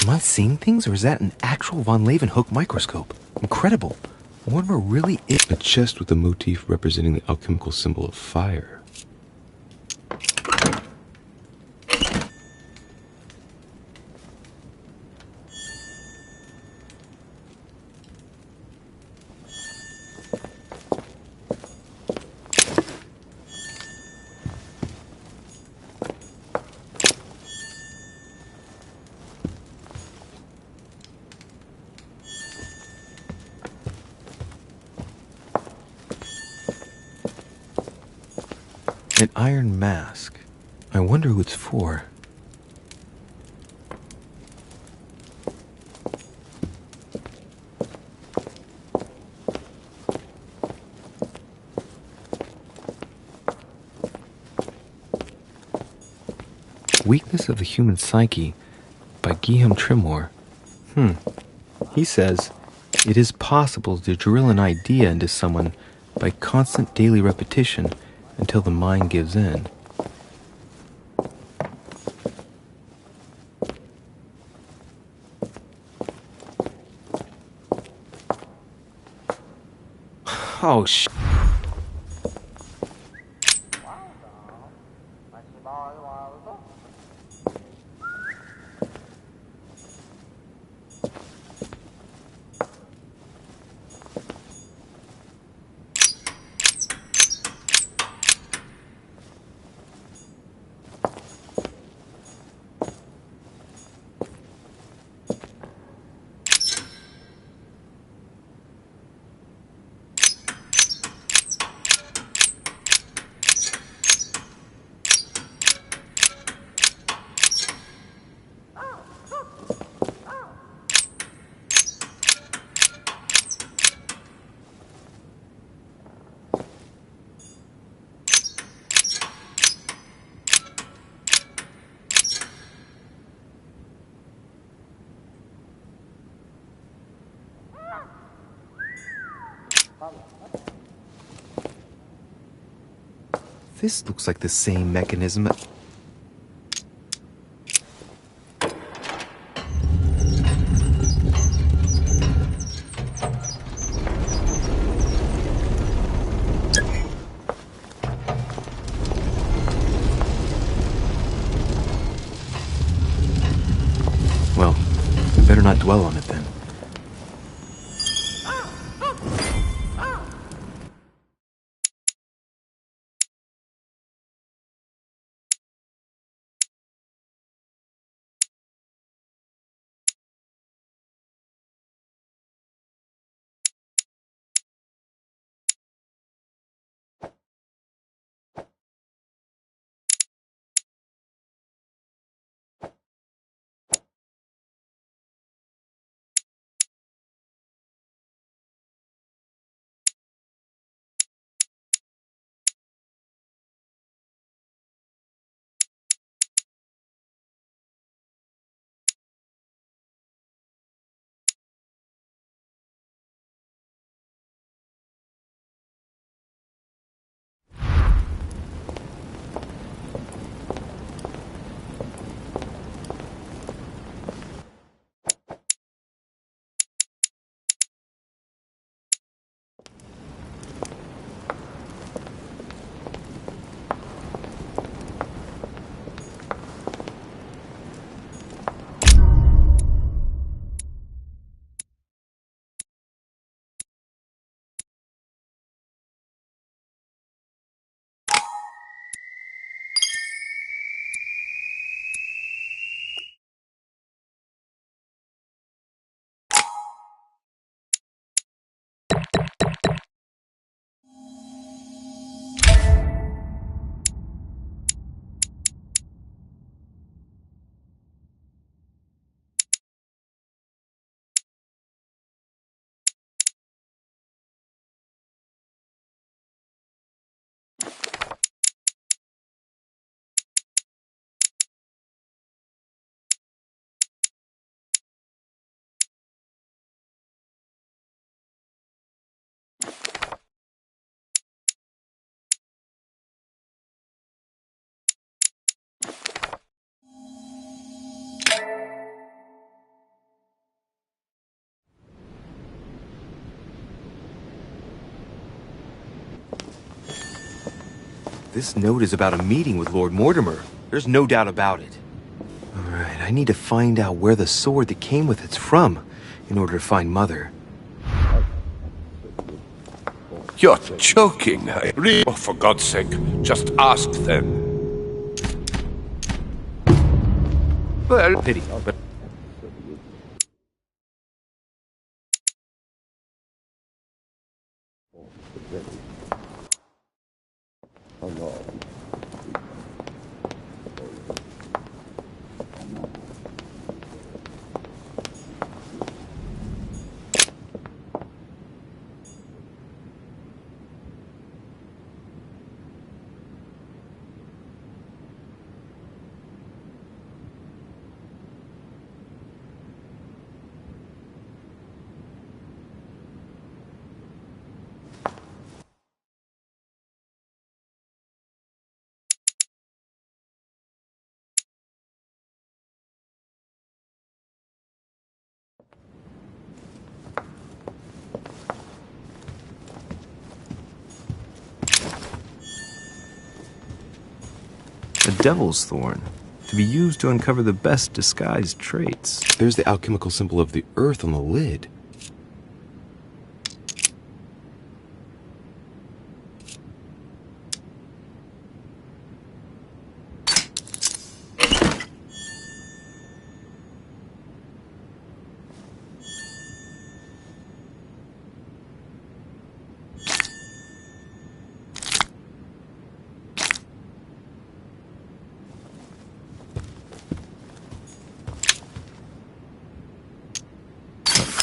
Am I seeing things, or is that an actual von Leeuwenhoek microscope? Incredible. Mortimer really is. A chest with a motif representing the alchemical symbol of fire. An iron mask. I wonder who it's for. Weakness of the Human Psyche by Guillaume Tremor. He says, it is possible to drill an idea into someone by constant daily repetition until the mind gives in. Oh, sh... This looks like the same mechanism. Well, better not dwell on it then. This note is about a meeting with Lord Mortimer. There's no doubt about it. Alright, I need to find out where the sword that came with it's from in order to find Mother. You're joking. Oh, for God's sake, just ask them. Well, pity, but... A devil's thorn, to be used to uncover the best disguised traits. There's the alchemical symbol of the earth on the lid.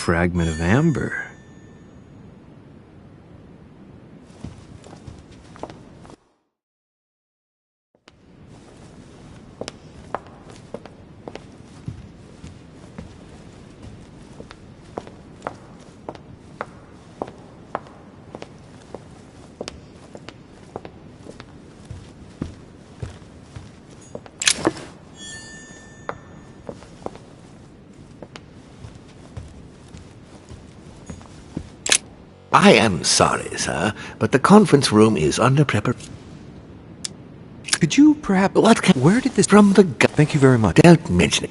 Fragment of amber. I am sorry, sir, but the conference room is under preparation. Could you perhaps... Where did this... From the... Thank you very much. Don't mention it.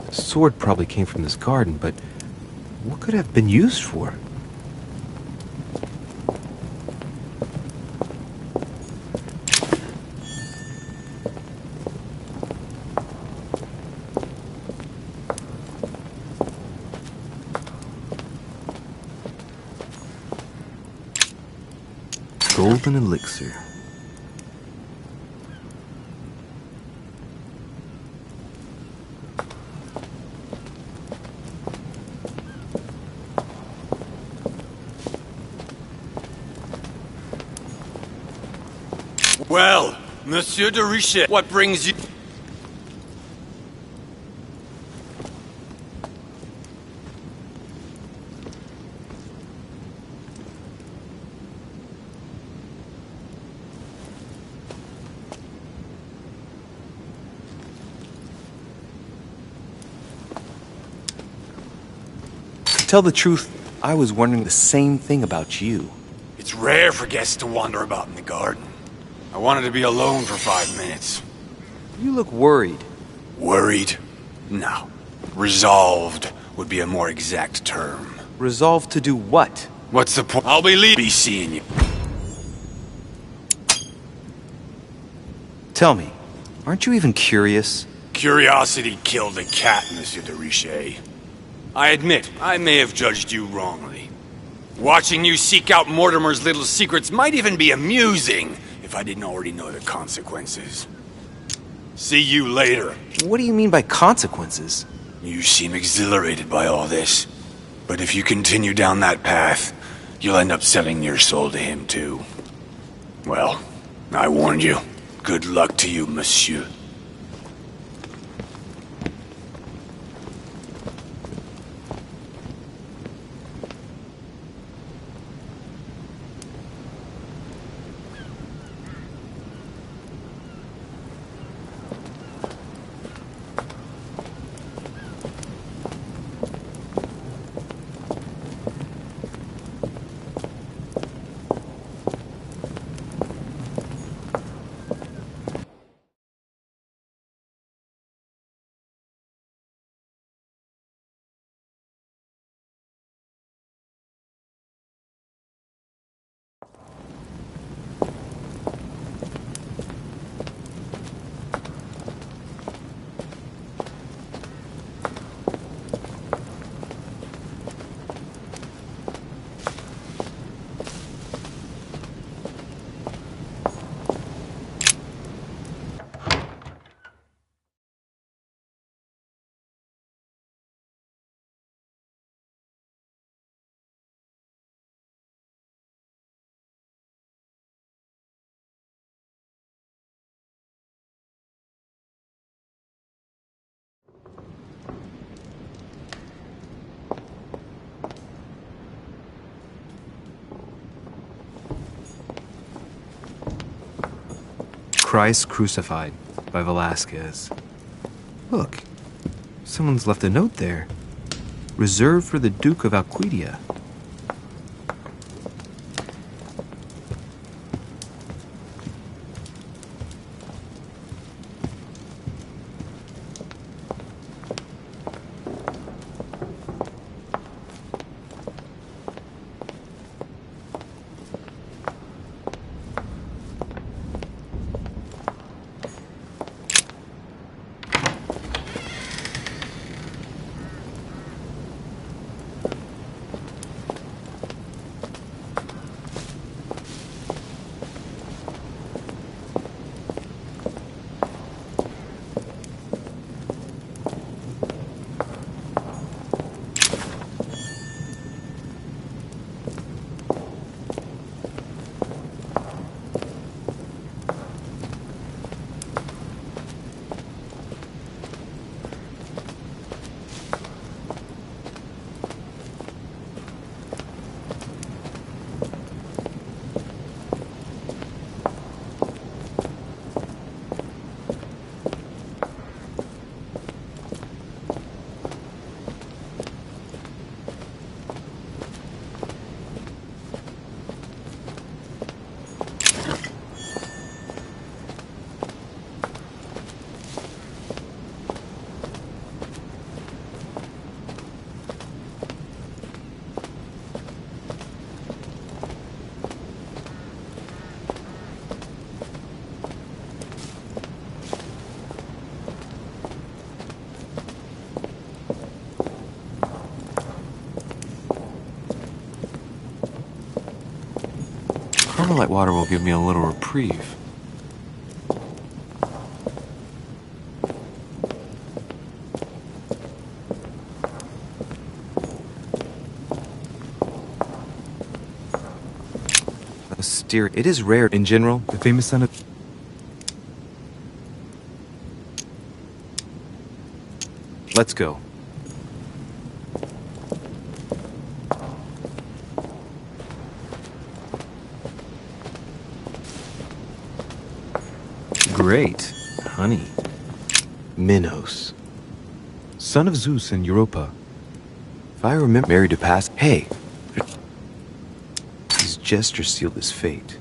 The sword probably came from this garden, but what could it have been used for? Golden elixir. Well, Monsieur de Richet, what brings you... To tell the truth, I was wondering the same thing about you. It's rare for guests to wander about in the garden. I wanted to be alone for 5 minutes. You look worried. Worried? No. Resolved would be a more exact term. Resolved to do what? What's the point? I'll be seeing you. Tell me, aren't you even curious? Curiosity killed the cat, Monsieur de Richet. I admit, I may have judged you wrongly. Watching you seek out Mortimer's little secrets might even be amusing, if I didn't already know the consequences. See you later. What do you mean by consequences? You seem exhilarated by all this. But if you continue down that path, you'll end up selling your soul to him too. Well, I warned you. Good luck to you, monsieur. Christ Crucified by Velasquez. Look, someone's left a note there. Reserved for the Duke of Alcudia. Starlight water will give me a little reprieve. Steer. It is rare in general. The famous son of. Let's go. Great. Honey. Minos. Son of Zeus and Europa. If I remember, married to pass. Hey. His gesture sealed his fate.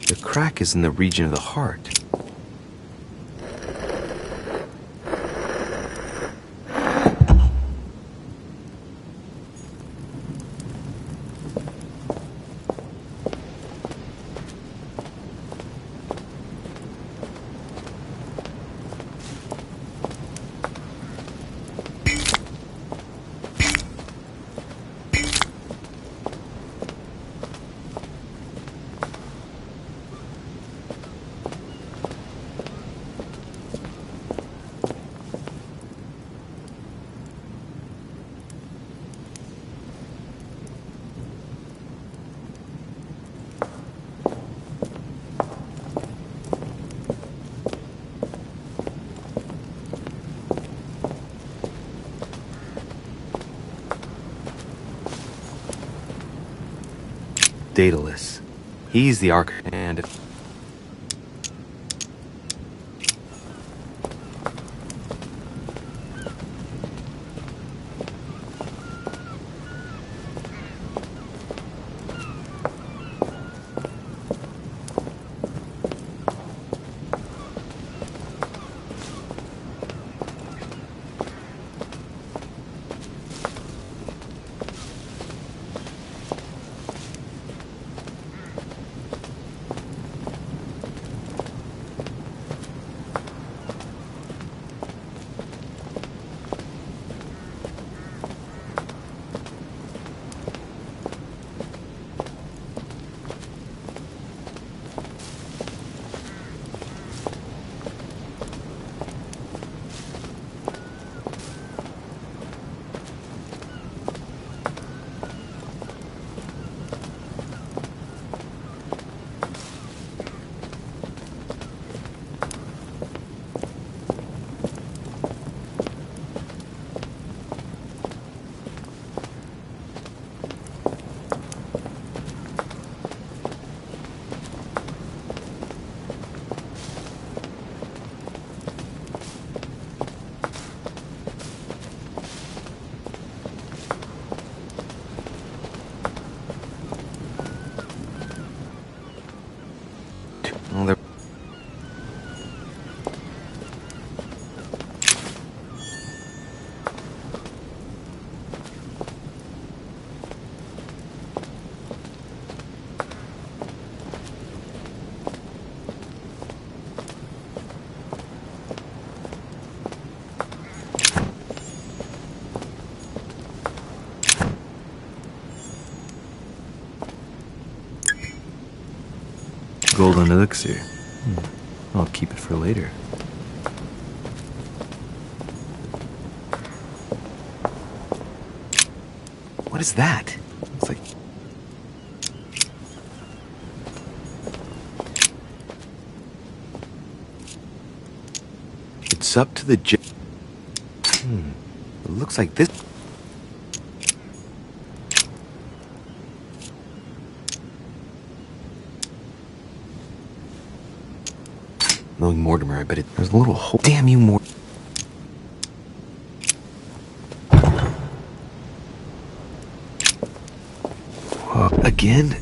The crack is in the region of the heart. Daedalus. He's the arc and well, they're golden elixir. I'll keep it for later. What is that? It's like it's up to the It looks like this. Knowing Mortimer, I bet there's a little hole. Damn you, Mortimer. Again?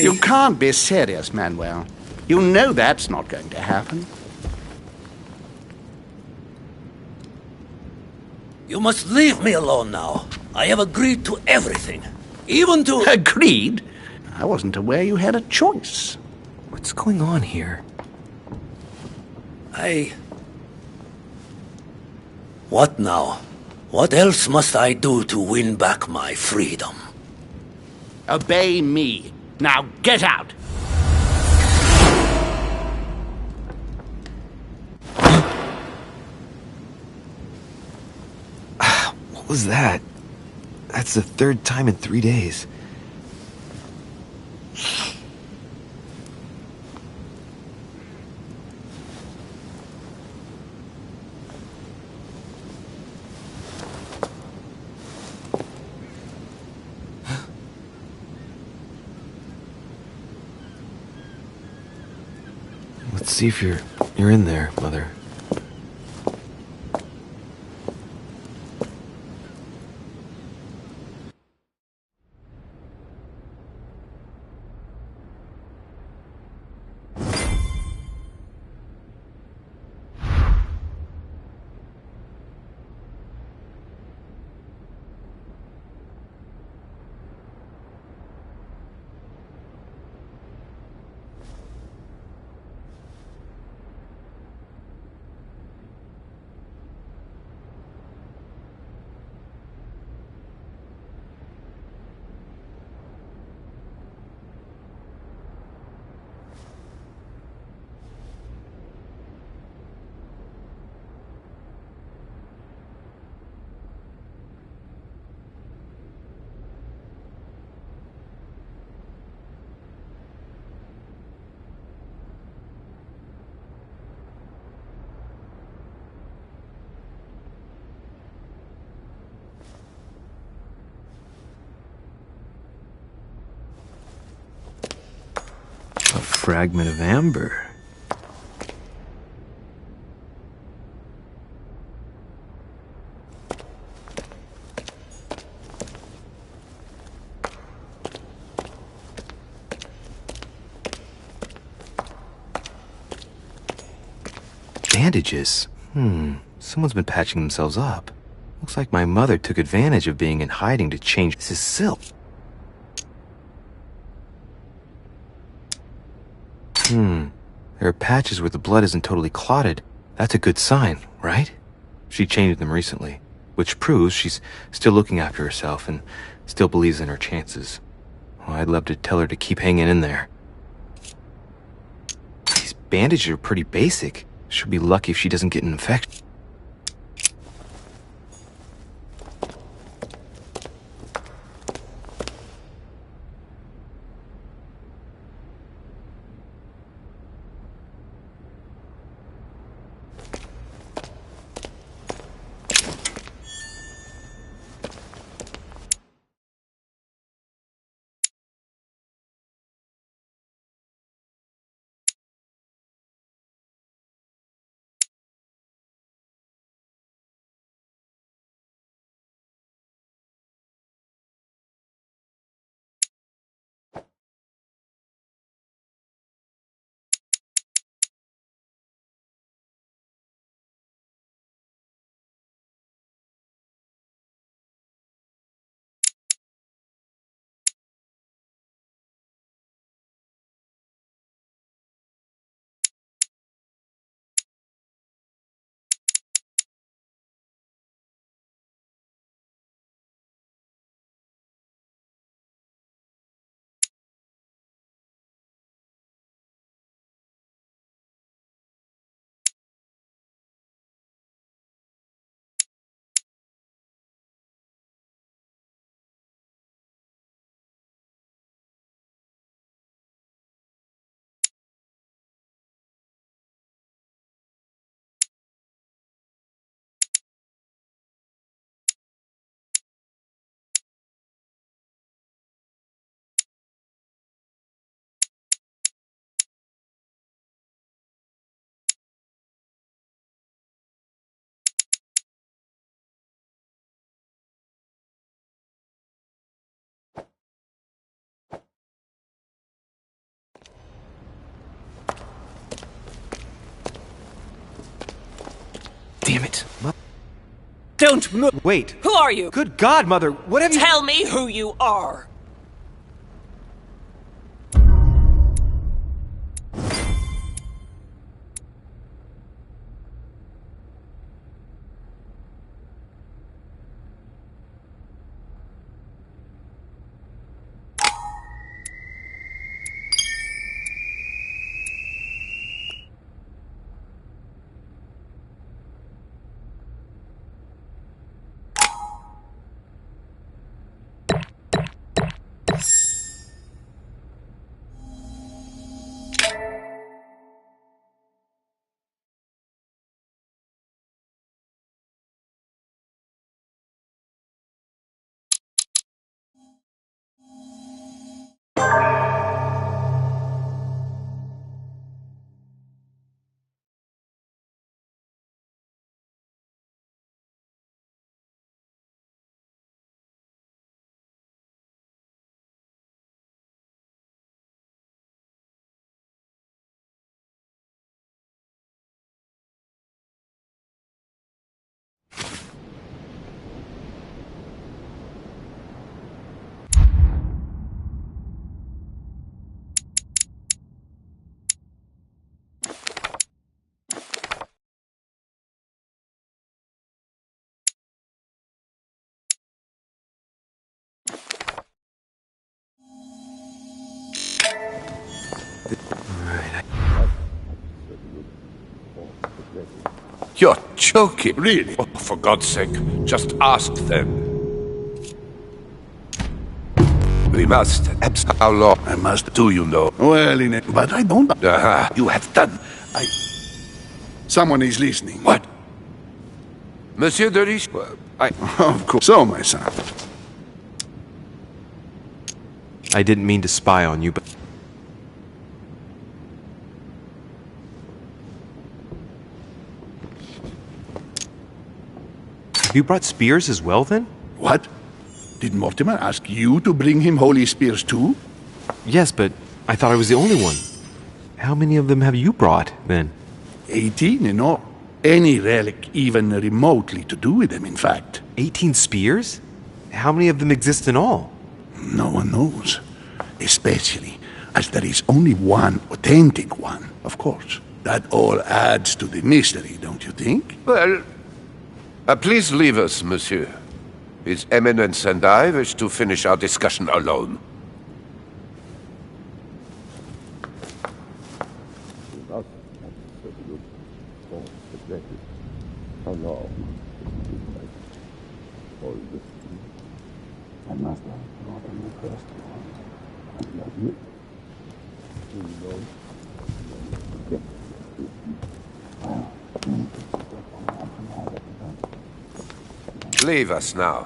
You can't be serious, Manuel. You know that's not going to happen. You must leave me alone now. I have agreed to everything. Even to... Agreed? I wasn't aware you had a choice. What's going on here? What now? What else must I do to win back my freedom? Obey me. Now get out! What was that? That's the third time in 3 days. Let's see if you're in there, Mother. A fragment of amber. Bandages? Someone's been patching themselves up. Looks like my mother took advantage of being in hiding to change. This is silk. There are patches where the blood isn't totally clotted. That's a good sign, right? She changed them recently, which proves she's still looking after herself and still believes in her chances. Oh, I'd love to tell her to keep hanging in there. These bandages are pretty basic. She'll be lucky if she doesn't get an infection. Damn it. Don't move. Wait. Who are you? Good God, Mother, what have you... Tell me who you are. You're joking. Really? Oh, for God's sake, just ask them. We must. How long? I must do, you know. Well, but I don't. You have done. Someone is listening. What? Monsieur de Riche? Of course. So, my son. I didn't mean to spy on you, but... Have you brought spears as well, then? What? Did Mortimer ask you to bring him holy spears too? Yes, but I thought I was the only one. How many of them have you brought, then? 18 in all. Any relic even remotely to do with them, in fact. 18 spears? How many of them exist in all? No one knows. Especially as there is only one authentic one, of course. That all adds to the mystery, don't you think? Well, please leave us, monsieur. His Eminence and I wish to finish our discussion alone. Leave us now.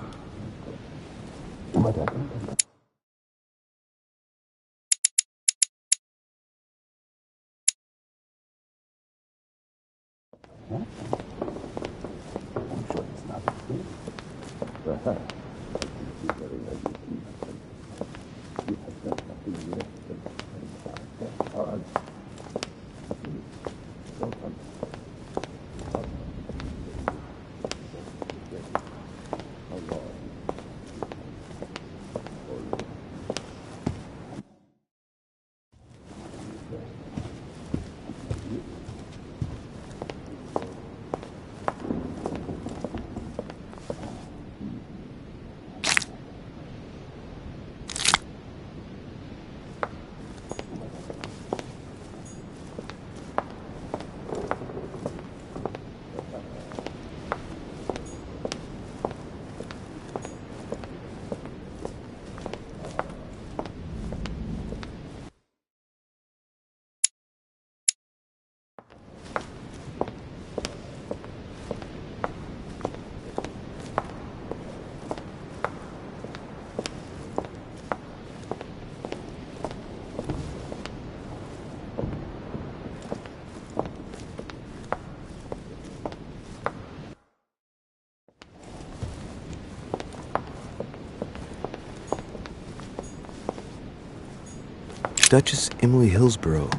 Duchess Emily Hillsborough.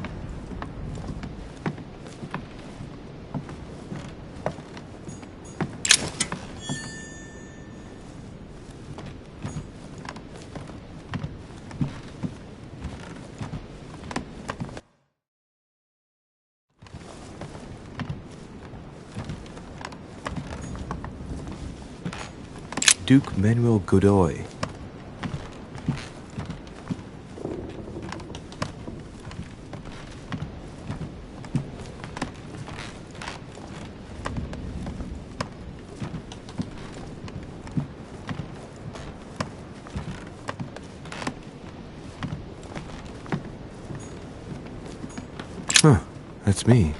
Duke Manuel Godoy. Huh, that's me.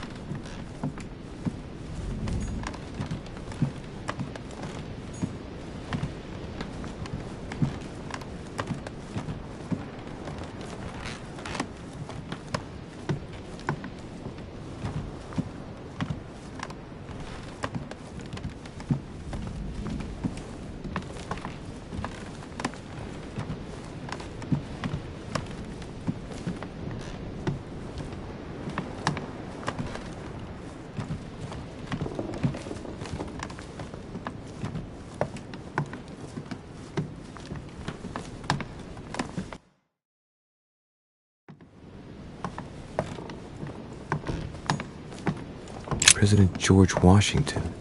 President George Washington.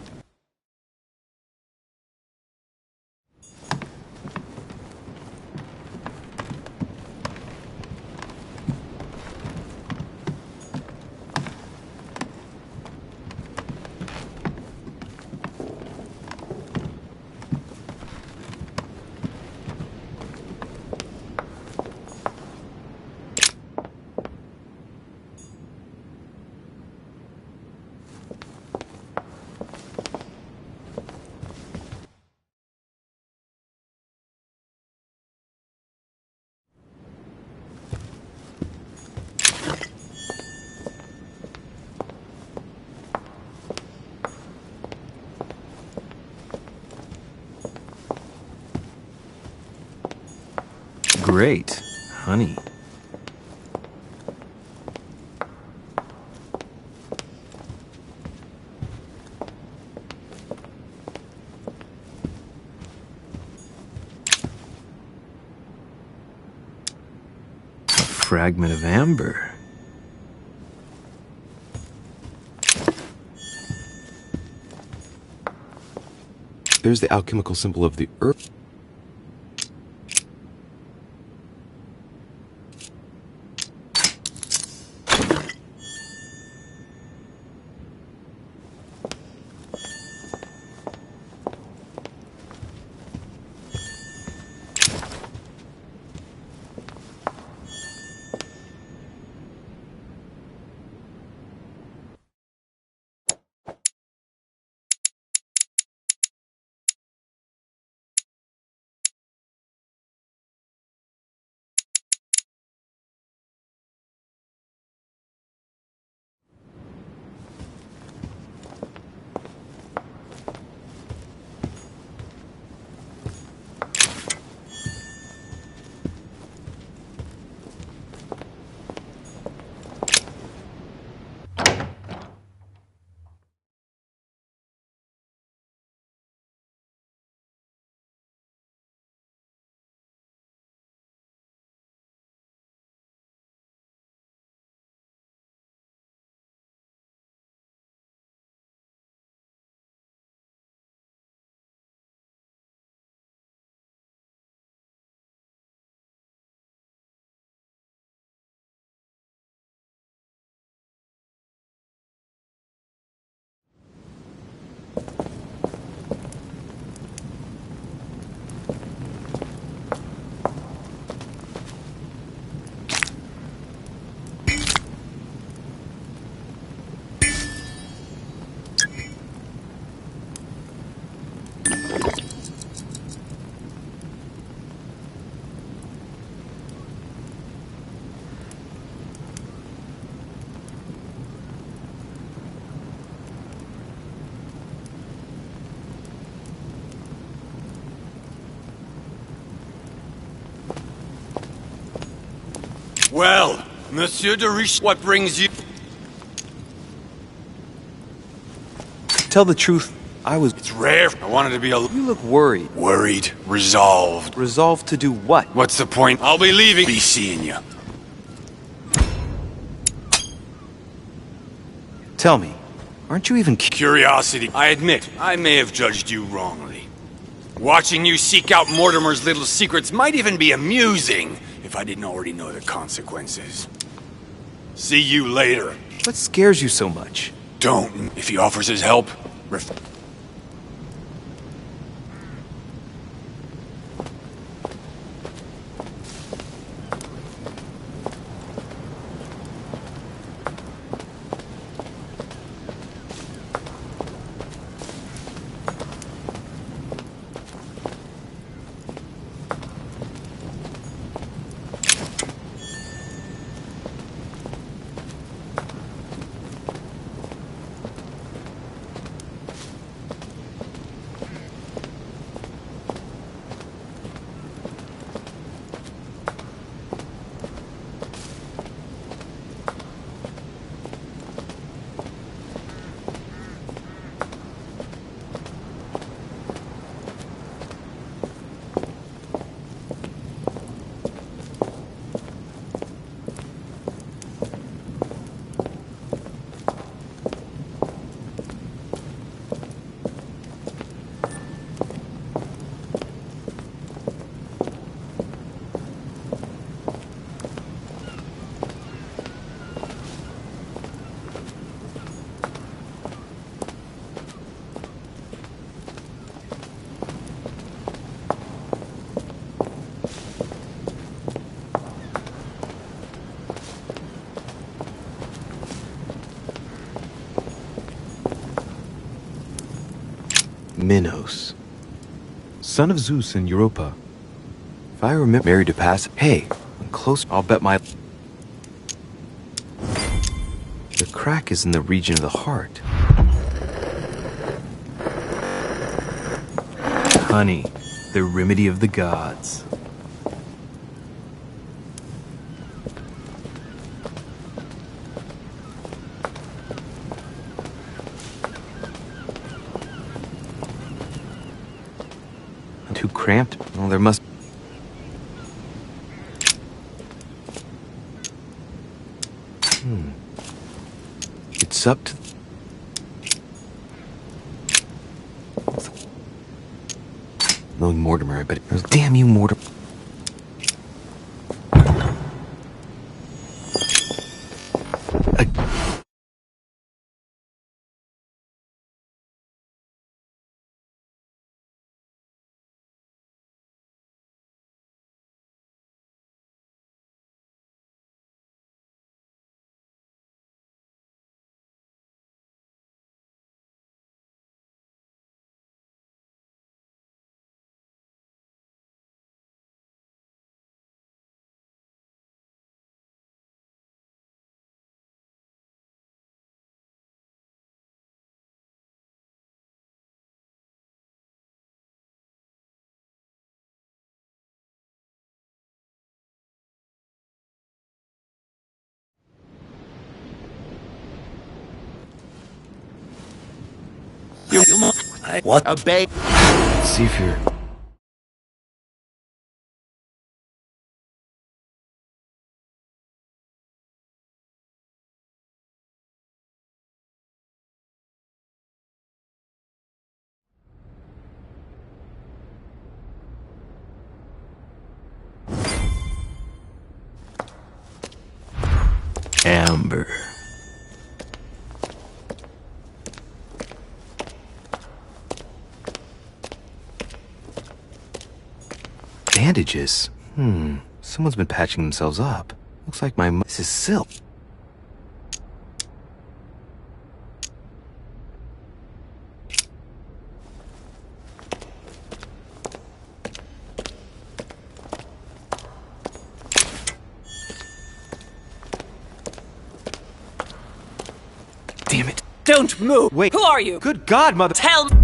Great. Honey. A fragment of amber. There's the alchemical symbol of the earth. Well, Monsieur de Riche, what brings you? Tell the truth, I was... It's rare. I wanted to be a... You look worried. Worried. Resolved. Resolved to do what? What's the point? I'll be leaving. Be seeing you. Tell me, aren't you even... Curiosity. I admit, I may have judged you wrongly. Watching you seek out Mortimer's little secrets might even be amusing, if I didn't already know the consequences. See you later. What scares you so much? Don't. If he offers his help, Minos, son of Zeus and Europa. If I remember, married to pass. Hey, I'm close. I'll bet my. The crack is in the region of the heart. Honey, the remedy of the gods. Too cramped? Well, there must. It's up to. Knowing Mortimer, I bet. Damn you, Mortimer. What a babe. See if you're. Amber. Bandages? Someone's been patching themselves up. Looks like my. This is silk. Damn it. Don't move! Wait. Who are you? Good God, mother. Tell me!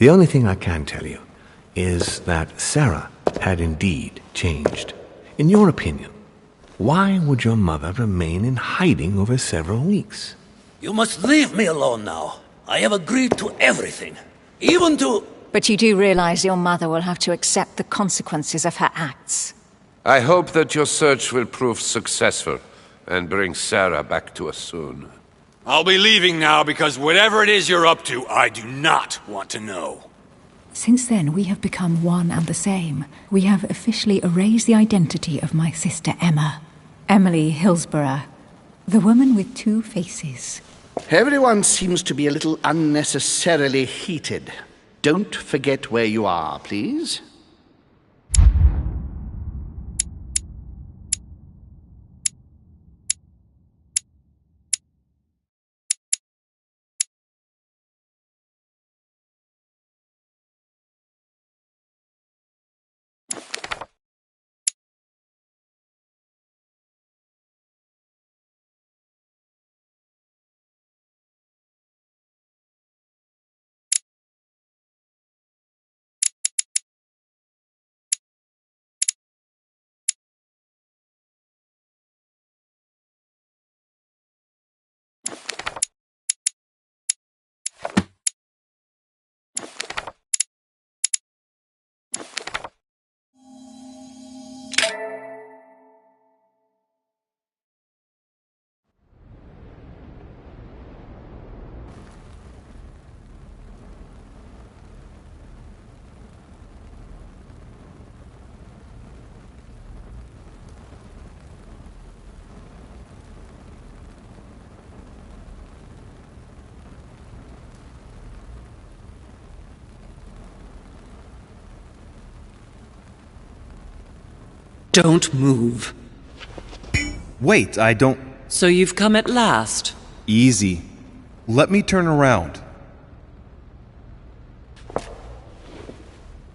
The only thing I can tell you is that Sarah had indeed changed. In your opinion, why would your mother remain in hiding over several weeks? You must leave me alone now. I have agreed to everything. Even to... But you do realize your mother will have to accept the consequences of her acts. I hope that your search will prove successful and bring Sarah back to us soon. I'll be leaving now because whatever it is you're up to, I do not want to know. Since then, we have become one and the same. We have officially erased the identity of my sister Emma. Emily Hillsborough, the woman with two faces. Everyone seems to be a little unnecessarily heated. Don't forget where you are, please. Don't move. Wait, I don't... So you've come at last. Easy. Let me turn around.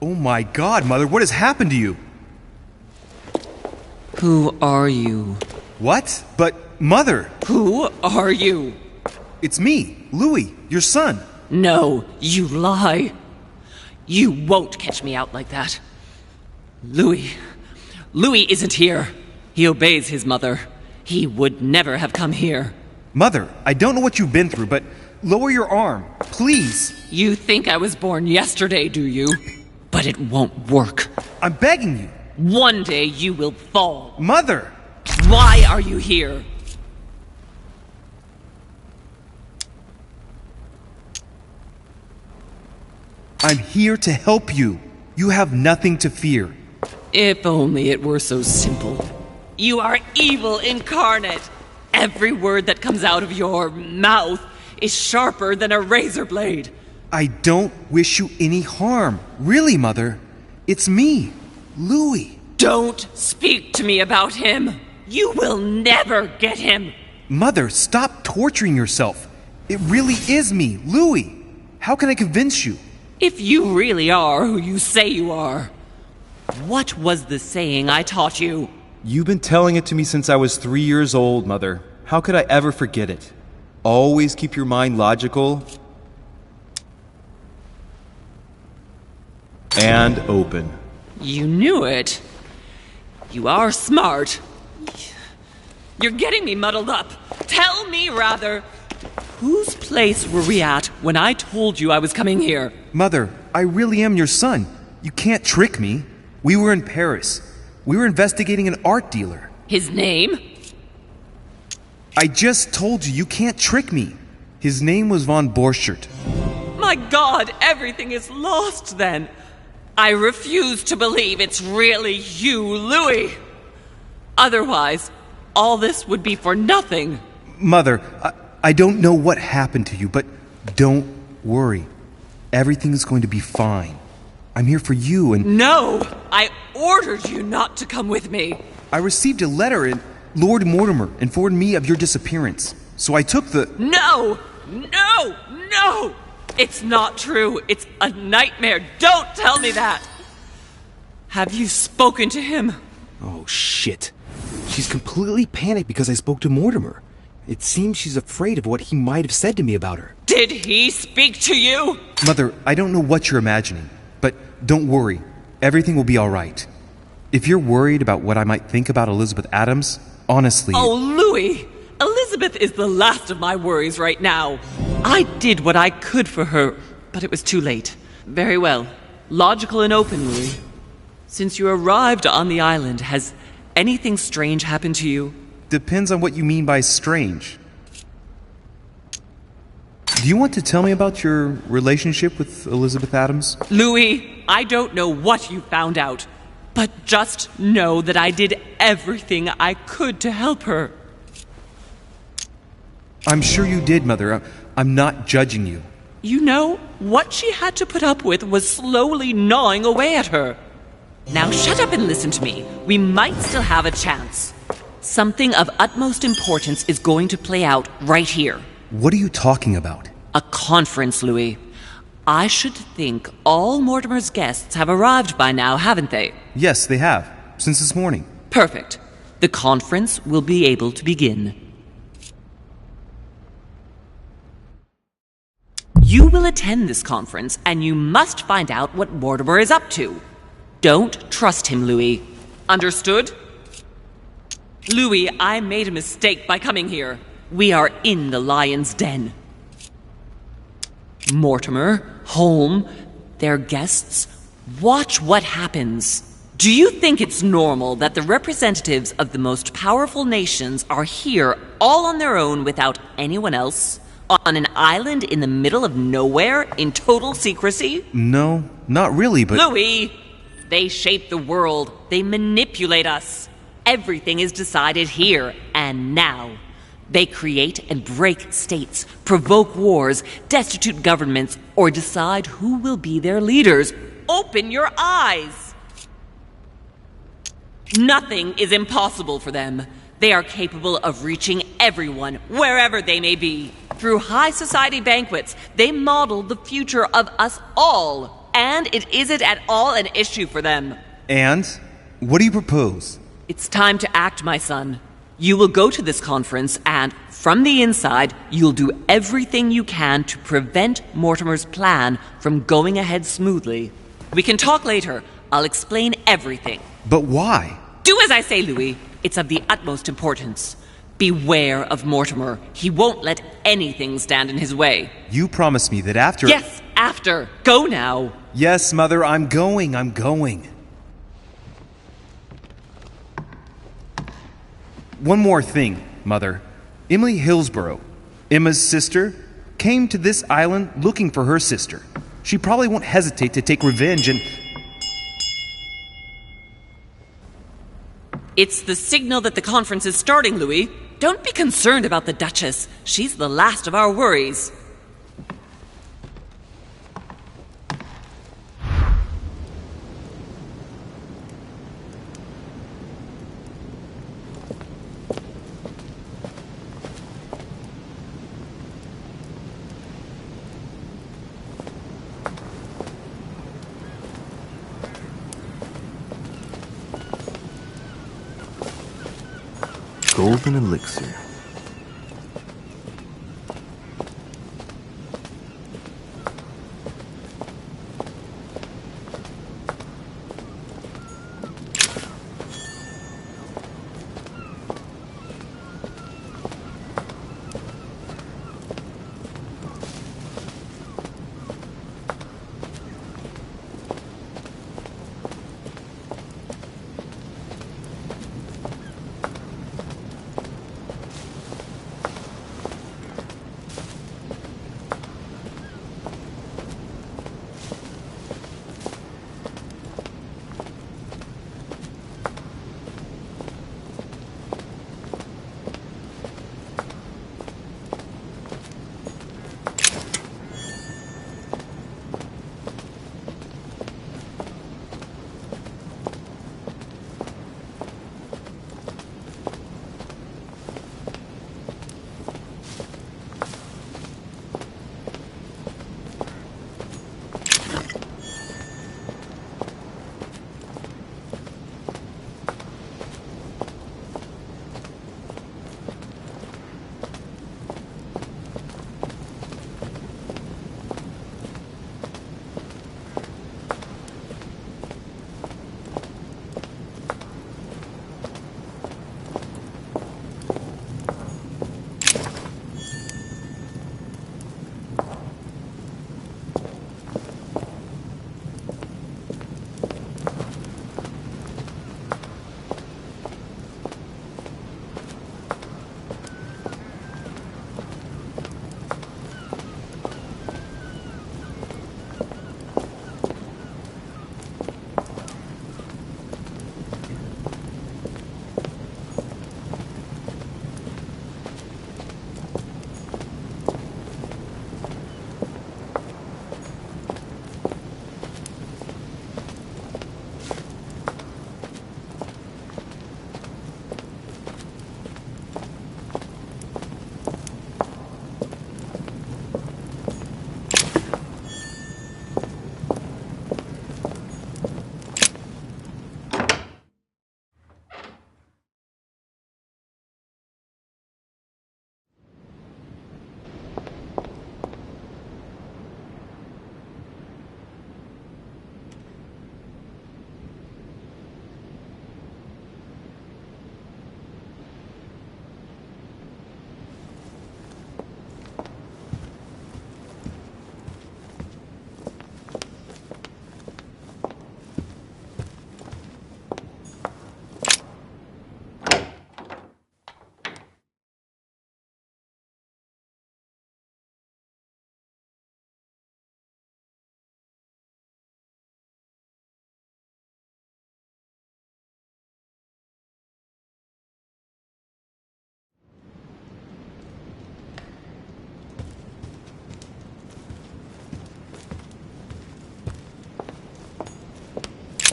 Oh my God, Mother, what has happened to you? Who are you? What? But, Mother! Who are you? It's me, Louis, your son. No, you lie. You won't catch me out like that. Louis isn't here. He obeys his mother. He would never have come here. Mother, I don't know what you've been through, but lower your arm, please. You think I was born yesterday, do you? But it won't work. I'm begging you. One day you will fall. Mother! Why are you here? I'm here to help you. You have nothing to fear. If only it were so simple. You are evil incarnate. Every word that comes out of your mouth is sharper than a razor blade. I don't wish you any harm. Really, Mother. It's me, Louis. Don't speak to me about him. You will never get him. Mother, stop torturing yourself. It really is me, Louis. How can I convince you? If you really are who you say you are, what was the saying I taught you? You've been telling it to me since I was 3 years old, Mother. How could I ever forget it? Always keep your mind logical and open. You knew it. You are smart. You're getting me muddled up. Tell me, rather, whose place were we at when I told you I was coming here? Mother, I really am your son. You can't trick me. We were in Paris. We were investigating an art dealer. His name? I just told you, you can't trick me. His name was von Borchert. My God, everything is lost then. I refuse to believe it's really you, Louis. Otherwise, all this would be for nothing. Mother, I don't know what happened to you, but don't worry. Everything's going to be fine. I'm here for you and... No! I ordered you not to come with me. I received a letter and Lord Mortimer informed me of your disappearance. So I took the... No! No! No! It's not true. It's a nightmare. Don't tell me that! Have you spoken to him? Oh, shit. She's completely panicked because I spoke to Mortimer. It seems she's afraid of what he might have said to me about her. Did he speak to you? Mother, I don't know what you're imagining, but don't worry. Everything will be all right. If you're worried about what I might think about Elizabeth Adams, honestly... Oh, Louis! Elizabeth is the last of my worries right now. I did what I could for her, but it was too late. Very well. Logical and open, Louis. Since you arrived on the island, has anything strange happened to you? Depends on what you mean by strange. Do you want to tell me about your relationship with Elizabeth Adams? Louis, I don't know what you found out, but just know that I did everything I could to help her. I'm sure you did, Mother. I'm not judging you. You know, what she had to put up with was slowly gnawing away at her. Now shut up and listen to me. We might still have a chance. Something of utmost importance is going to play out right here. What are you talking about? A conference, Louis. I should think all Mortimer's guests have arrived by now, haven't they? Yes, they have. Since this morning. Perfect. The conference will be able to begin. You will attend this conference, and you must find out what Mortimer is up to. Don't trust him, Louis. Understood? Louis, I made a mistake by coming here. We are in the lion's den. Mortimer, Holm, their guests, watch what happens. Do you think it's normal that the representatives of the most powerful nations are here all on their own without anyone else? On an island in the middle of nowhere in total secrecy? No, not really, but... Louis! They shape the world. They manipulate us. Everything is decided here and now. They create and break states, provoke wars, destitute governments, or decide who will be their leaders. Open your eyes! Nothing is impossible for them. They are capable of reaching everyone, wherever they may be. Through high society banquets, they model the future of us all. And it isn't at all an issue for them. And? What do you propose? It's time to act, my son. You will go to this conference, and from the inside, you'll do everything you can to prevent Mortimer's plan from going ahead smoothly. We can talk later. I'll explain everything. But why? Do as I say, Louis. It's of the utmost importance. Beware of Mortimer. He won't let anything stand in his way. You promised me that after... Yes, after. Go now. Yes, Mother, I'm going. One more thing, Mother. Emily Hillsborough, Emma's sister, came to this island looking for her sister. She probably won't hesitate to take revenge and... It's the signal that the conference is starting, Louis. Don't be concerned about the Duchess. She's the last of our worries. Golden elixir.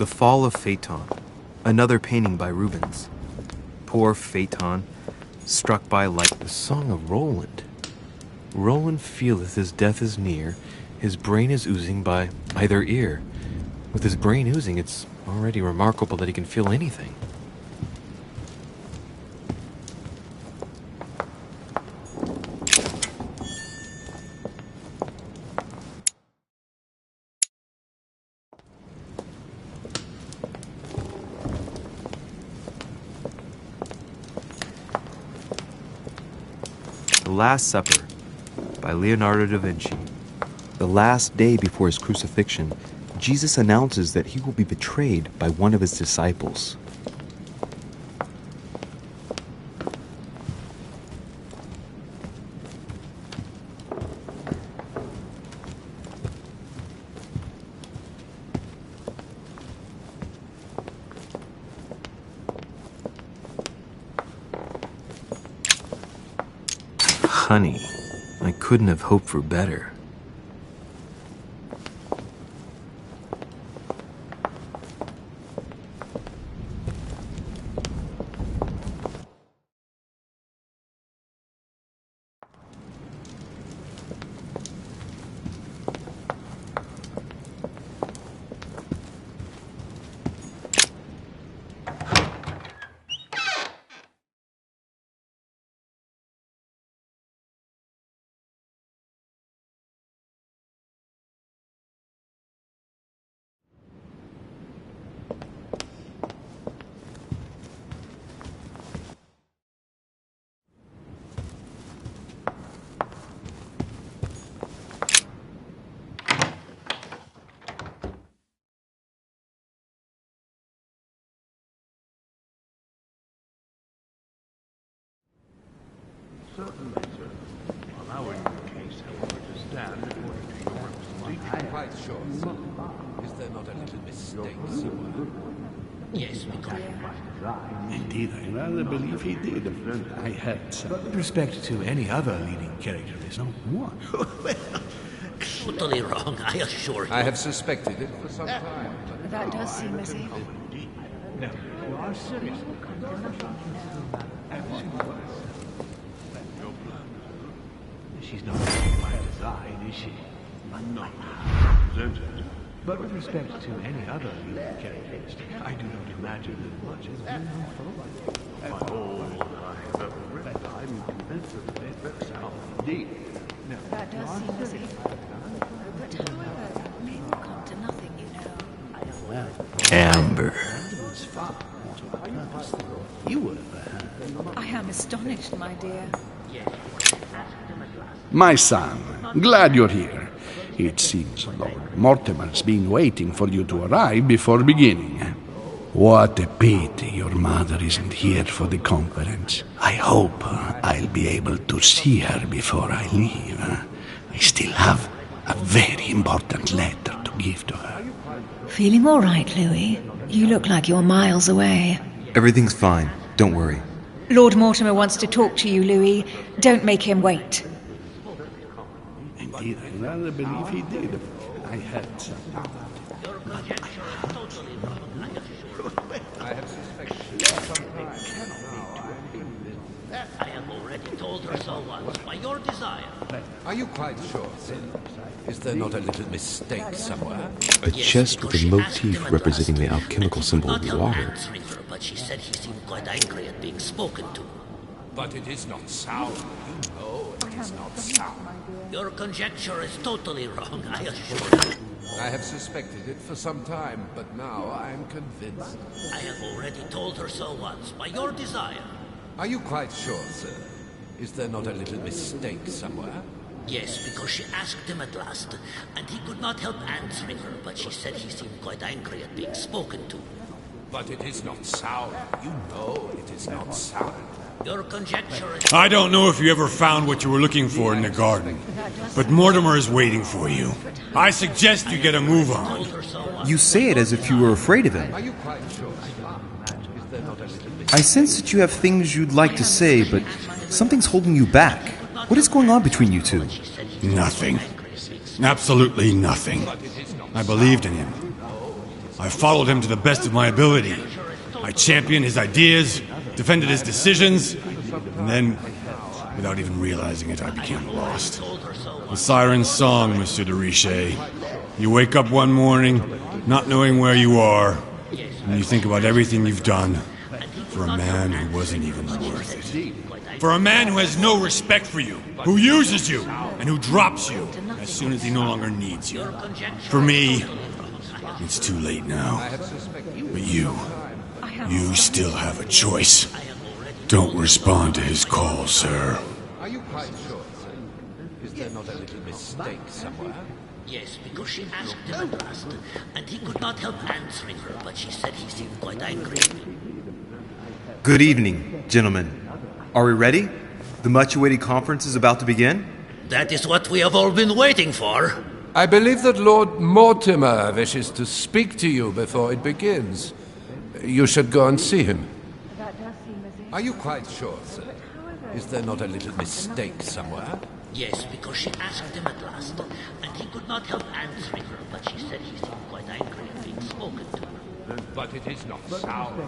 The Fall of Phaeton, another painting by Rubens. Poor Phaeton, struck by light. The Song of Roland. Roland feeleth his death is near, his brain is oozing by either ear. With his brain oozing, it's already remarkable that he can feel anything. The Last Supper by Leonardo da Vinci. The last day before his crucifixion, Jesus announces that he will be betrayed by one of his disciples. Honey, I couldn't have hoped for better. Certainly, sir. Allowing the case, however, to stand according to your representation. I'm quite sure, sir. Is there not a little mistake somewhere? Yes, because... Indeed, I rather believe he did. I had some... With respect to any other leading character, is no one. Totally wrong, I assure you. I have suspected it for some time. That does seem as if... No, you are serious. She's not by his side, is she? No. Presented. But with respect to any other leading characteristic, I do not imagine that much has been unfolded. By all I have ever read, I'm convinced that they fix out. Indeed. No. That does seem as if... But however, men will come to nothing, you know. Amber. You would have I am astonished, my dear. My son, glad you're here. It seems Lord Mortimer's been waiting for you to arrive before beginning. What a pity your mother isn't here for the conference. I hope I'll be able to see her before I leave. I still have a very important letter to give to her. Feeling all right, Louis? You look like you're miles away. Everything's fine. Don't worry. Lord Mortimer wants to talk to you, Louis. Don't make him wait. Indeed, I rather believe he did. I had some... I have suspected some time. I have already told her so once, by your desire. Are you quite sure, sir? Is there not a little mistake somewhere? A chest with a motif representing the alchemical symbol water. But she said he seemed quite angry at being spoken to. But it is not sound. You know it is not sound. Your conjecture is totally wrong, I assure you. I have suspected it for some time, but now I am convinced. I have already told her so once, by your desire. Are you quite sure, sir? Is there not a little mistake somewhere? Yes, because she asked him at last, and he could not help answering her, but she said he seemed quite angry at being spoken to. But it is not sound. You know it is not sound. Your conjecture is... I don't know if you ever found what you were looking for in the garden, but Mortimer is waiting for you. I suggest you get a move on. You say it as if you were afraid of him. Are you quite sure? Is there not a little mistake? I sense that you have things you'd like to say, but something's holding you back. What is going on between you two? Nothing. Absolutely nothing. I believed in him. I followed him to the best of my ability. I championed his ideas, defended his decisions, and then, without even realizing it, I became lost. The siren's song, Monsieur de Richet. You wake up one morning, not knowing where you are, and you think about everything you've done for a man who wasn't even worth it. For a man who has no respect for you, who uses you, and who drops you as soon as he no longer needs you. For me, it's too late now. But you still have a choice. Don't respond to his call, sir. Are you quite sure, sir? Is there not a little mistake somewhere? Yes, because she asked him at last, and he could not help answering her, but she said he seemed quite angry. Good evening, gentlemen. Are we ready? The much-awaited conference is about to begin? That is what we have all been waiting for. I believe that Lord Mortimer wishes to speak to you before it begins. You should go and see him. Are you quite sure, sir? Is there not a little mistake somewhere? Yes, because she asked him at last, and he could not help answering her, but she said he seemed quite angry at being spoken to. But it is not sound.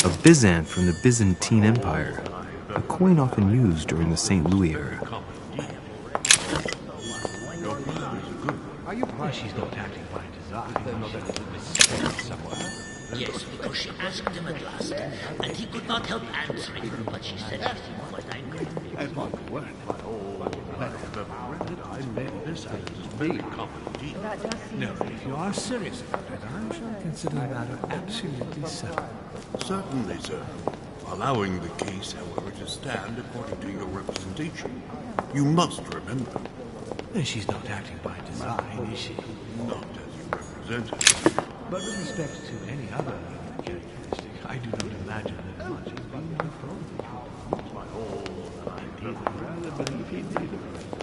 A Byzant from the Byzantine Empire, a coin often used during the St. Louis era. Are you quite she's not acting by design? Is there not a little mistake somewhere? Yes, because she asked him at last, and he could not help answering her, but she said he seemed quite angry. Upon the word, I made this as being comedy. No, if you are serious about it, I shall consider the matter absolutely settled. Certainly, sir. Allowing the case, however, to stand according to your representation. You must remember. She's not acting by design, is she? Not as you represent her. But with respect to any other characteristic, I do not imagine that much is being improved. By all that I did rather believe he did.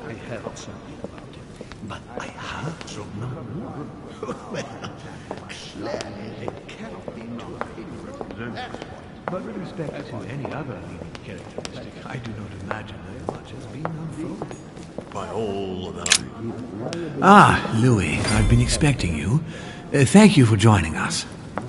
I heard something about it. But I heard from no more. Well, clearly it cannot be too ignorant. But with respect to any other leading characteristic, I do not imagine that much has been unfolded. By all that I... Ah, Louis, I've been expecting you. Thank you for joining us.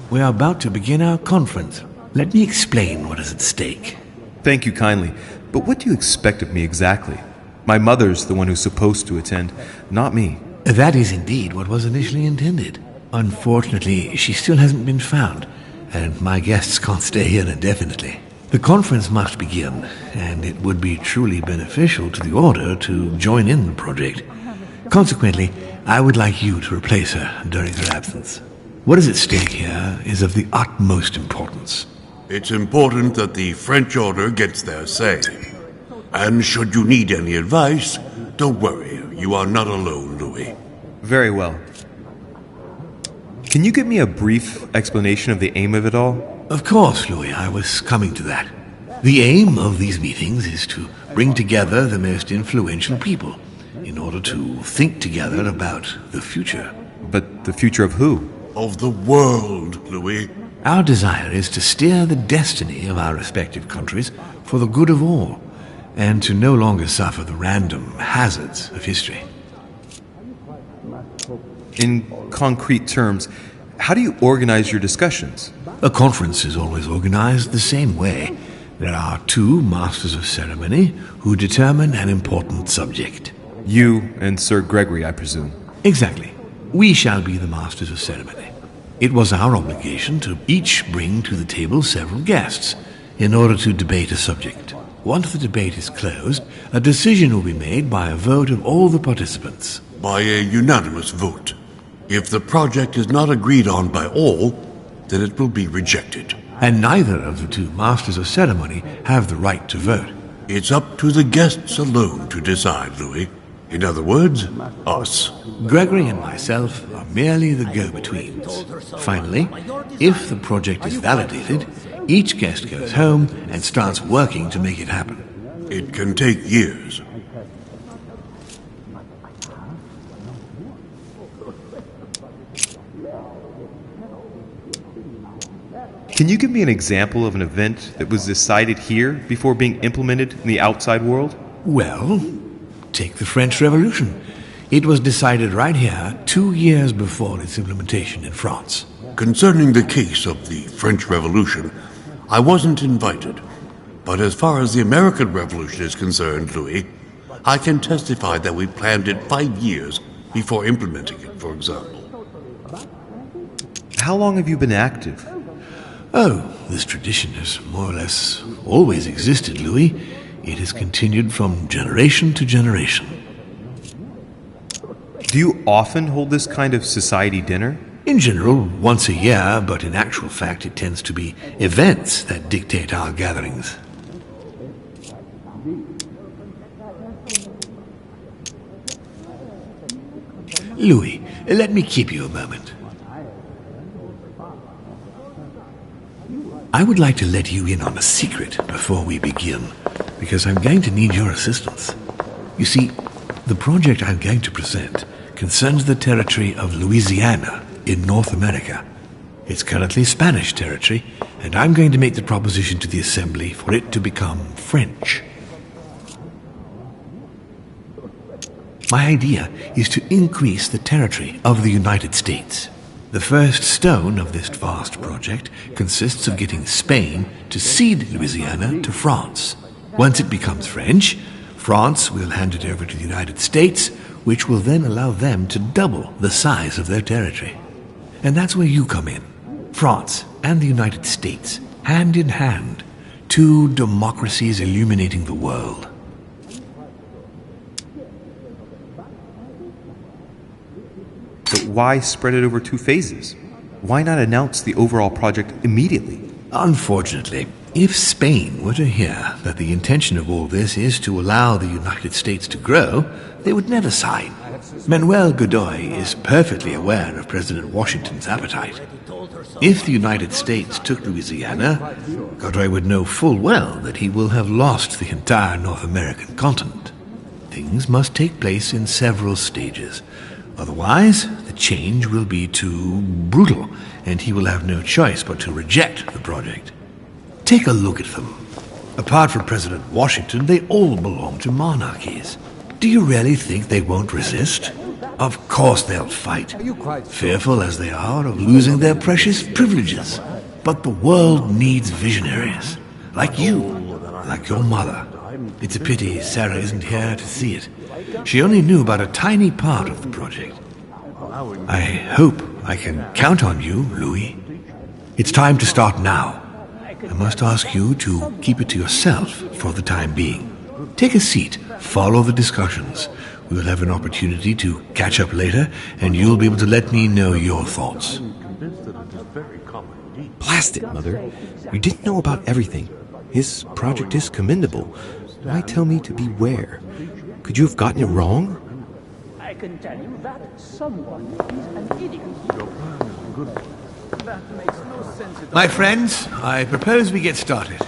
We are about to begin our conference. Let me explain what is at stake. Thank you kindly, but what do you expect of me exactly? My mother's the one who's supposed to attend, not me. That is indeed what was initially intended. Unfortunately, she still hasn't been found, and my guests can't stay here indefinitely. The conference must begin, and it would be truly beneficial to the Order to join in the project. Consequently, I would like you to replace her during her absence. What is at stake here is of the utmost importance. It's important that the French Order gets their say. And should you need any advice, don't worry. You are not alone, Louis. Very well. Can you give me a brief explanation of the aim of it all? Of course, Louis, I was coming to that. The aim of these meetings is to bring together the most influential people in order to think together about the future. But the future of who? Of the world, Louis. Our desire is to steer the destiny of our respective countries for the good of all, and to no longer suffer the random hazards of history. In concrete terms, how do you organize your discussions? A conference is always organized the same way. There are two masters of ceremony who determine an important subject. You and Sir Gregory, I presume. Exactly. We shall be the masters of ceremony. It was our obligation to each bring to the table several guests in order to debate a subject. Once the debate is closed, a decision will be made by a vote of all the participants. By a unanimous vote. If the project is not agreed on by all, then it will be rejected. And neither of the two masters of ceremony have the right to vote. It's up to the guests alone to decide, Louis. In other words, us. Gregory and myself are merely the go-betweens. Finally, if the project is validated, each guest goes home and starts working to make it happen. It can take years. Can you give me an example of an event that was decided here before being implemented in the outside world? Well, take the French Revolution. It was decided right here 2 years before its implementation in France. Concerning the case of the French Revolution, I wasn't invited. But as far as the American Revolution is concerned, Louis, I can testify that we planned it 5 years before implementing it, for example. How long have you been active? Oh, this tradition has more or less always existed, Louis. It has continued from generation to generation. Do you often hold this kind of society dinner? In general, once a year, but in actual fact it tends to be events that dictate our gatherings. Louis, let me keep you a moment. I would like to let you in on a secret before we begin, because I'm going to need your assistance. You see, the project I'm going to present concerns the territory of Louisiana in North America. It's currently Spanish territory, and I'm going to make the proposition to the Assembly for it to become French. My idea is to increase the territory of the United States. The first stone of this vast project consists of getting Spain to cede Louisiana to France. Once it becomes French, France will hand it over to the United States, which will then allow them to double the size of their territory. And that's where you come in. France and the United States, hand in hand, two democracies illuminating the world. But why spread it over 2 phases? Why not announce the overall project immediately? Unfortunately, if Spain were to hear that the intention of all this is to allow the United States to grow, they would never sign. Manuel Godoy is perfectly aware of President Washington's appetite. If the United States took Louisiana, Godoy would know full well that he will have lost the entire North American continent. Things must take place in several stages. Otherwise, the change will be too brutal, and he will have no choice but to reject the project. Take a look at them. Apart from President Washington, they all belong to monarchies. Do you really think they won't resist? Of course they'll fight, fearful as they are of losing their precious privileges. But the world needs visionaries, like you, like your mother. It's a pity Sarah isn't here to see it. She only knew about a tiny part of the project. I hope I can count on you, Louis. It's time to start now. I must ask you to keep it to yourself for the time being. Take a seat, follow the discussions. We'll have an opportunity to catch up later, and you'll be able to let me know your thoughts. Blast it, Mother. You didn't know about everything. His project is commendable. Why tell me to beware? Could you have gotten it wrong? I can tell you that someone is an idiot. That makes no sense at all. My friends, I propose we get started.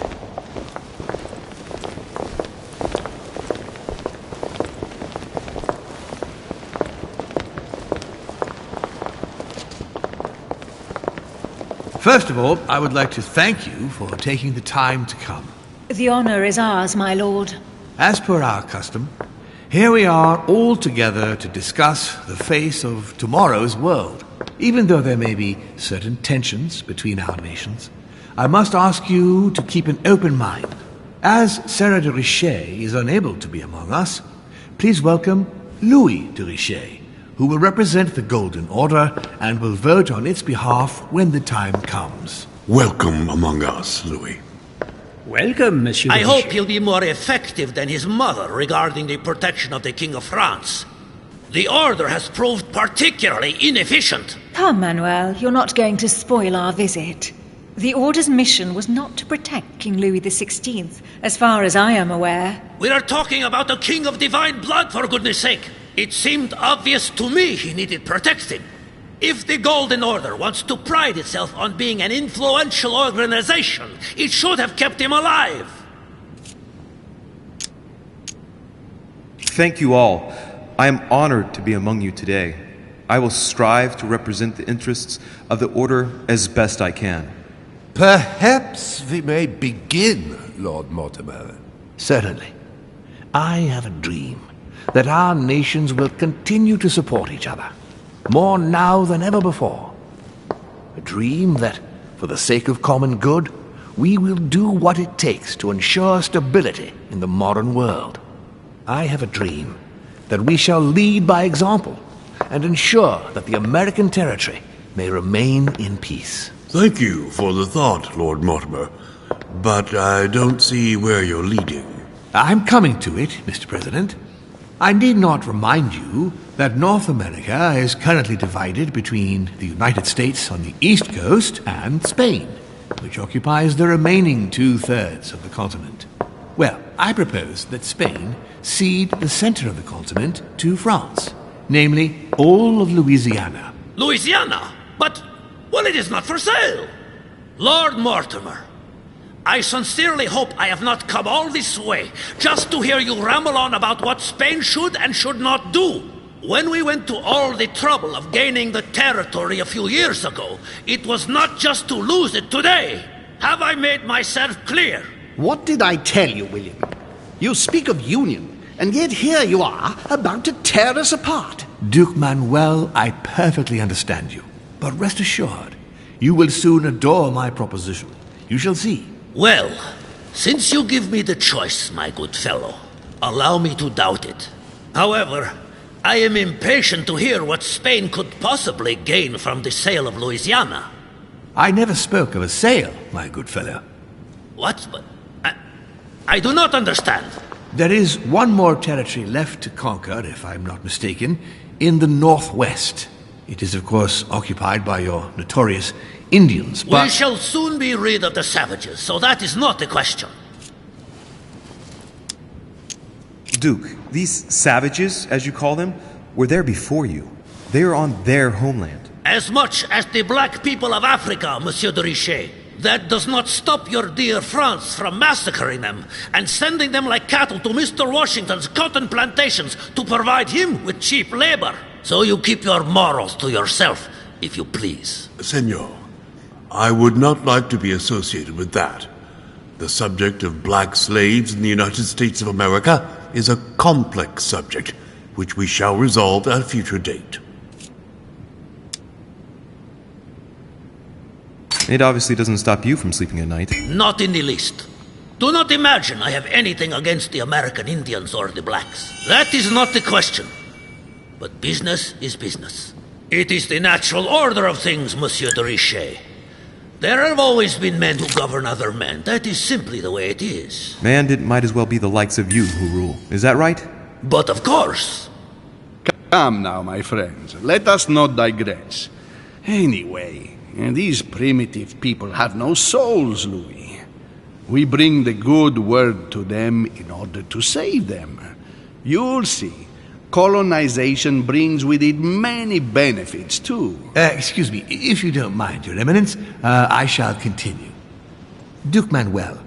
First of all, I would like to thank you for taking the time to come. The honor is ours, my lord. As per our custom, here we are all together to discuss the face of tomorrow's world. Even though there may be certain tensions between our nations, I must ask you to keep an open mind. As Sarah de Richet is unable to be among us, please welcome Louis de Richet, who will represent the Golden Order and will vote on its behalf when the time comes. Welcome among us, Louis. Welcome, Monsieur. I hope he'll be more effective than his mother regarding the protection of the King of France. The Order has proved particularly inefficient. Come, Manuel, you're not going to spoil our visit. The Order's mission was not to protect King Louis XVI, as far as I am aware. We are talking about a king of divine blood, for goodness sake. It seemed obvious to me he needed protecting. If the Golden Order wants to pride itself on being an influential organization, it should have kept him alive. Thank you all. I am honored to be among you today. I will strive to represent the interests of the Order as best I can. Perhaps we may begin, Lord Mortimer. Certainly. I have a dream that our nations will continue to support each other, more now than ever before. A dream that, for the sake of common good, we will do what it takes to ensure stability in the modern world. I have a dream that we shall lead by example and ensure that the American territory may remain in peace. Thank you for the thought, Lord Mortimer, but I don't see where you're leading. I'm coming to it, Mr. President. I need not remind you that North America is currently divided between the United States on the east coast and Spain, which occupies the remaining 2/3 of the continent. Well, I propose that Spain cede the center of the continent to France, namely all of Louisiana. Louisiana? But, well, it is not for sale. Lord Mortimer, I sincerely hope I have not come all this way just to hear you ramble on about what Spain should and should not do. When we went to all the trouble of gaining the territory a few years ago, it was not just to lose it today. Have I made myself clear? What did I tell you, William? You speak of union, and yet here you are, about to tear us apart. Duke Manuel, I perfectly understand you. But rest assured, you will soon adore my proposition. You shall see. Well, since you give me the choice, my good fellow, allow me to doubt it. However, I am impatient to hear what Spain could possibly gain from the sale of Louisiana. I never spoke of a sale, my good fellow. What? I do not understand. There is one more territory left to conquer, if I'm not mistaken, in the northwest. It is, of course, occupied by your notorious Indians, but... We shall soon be rid of the savages, so that is not the question. Duke, these savages, as you call them, were there before you. They are on their homeland. As much as the black people of Africa, Monsieur de Richet. That does not stop your dear France from massacring them and sending them like cattle to Mr. Washington's cotton plantations to provide him with cheap labor. So you keep your morals to yourself, if you please. Senor, I would not like to be associated with that. The subject of black slaves in the United States of America is a complex subject, which we shall resolve at a future date. It obviously doesn't stop you from sleeping at night. Not in the least. Do not imagine I have anything against the American Indians or the blacks. That is not the question. But business is business. It is the natural order of things, Monsieur de Richet. There have always been men who govern other men. That is simply the way it is. And it might as well be the likes of you who rule. Is that right? But of course. Come now, my friends. Let us not digress. Anyway, these primitive people have no souls, Louis. We bring the good word to them in order to save them. You'll see. Colonization brings with it many benefits, too. Excuse me, if you don't mind, Your Eminence, I shall continue. Duke Manuel,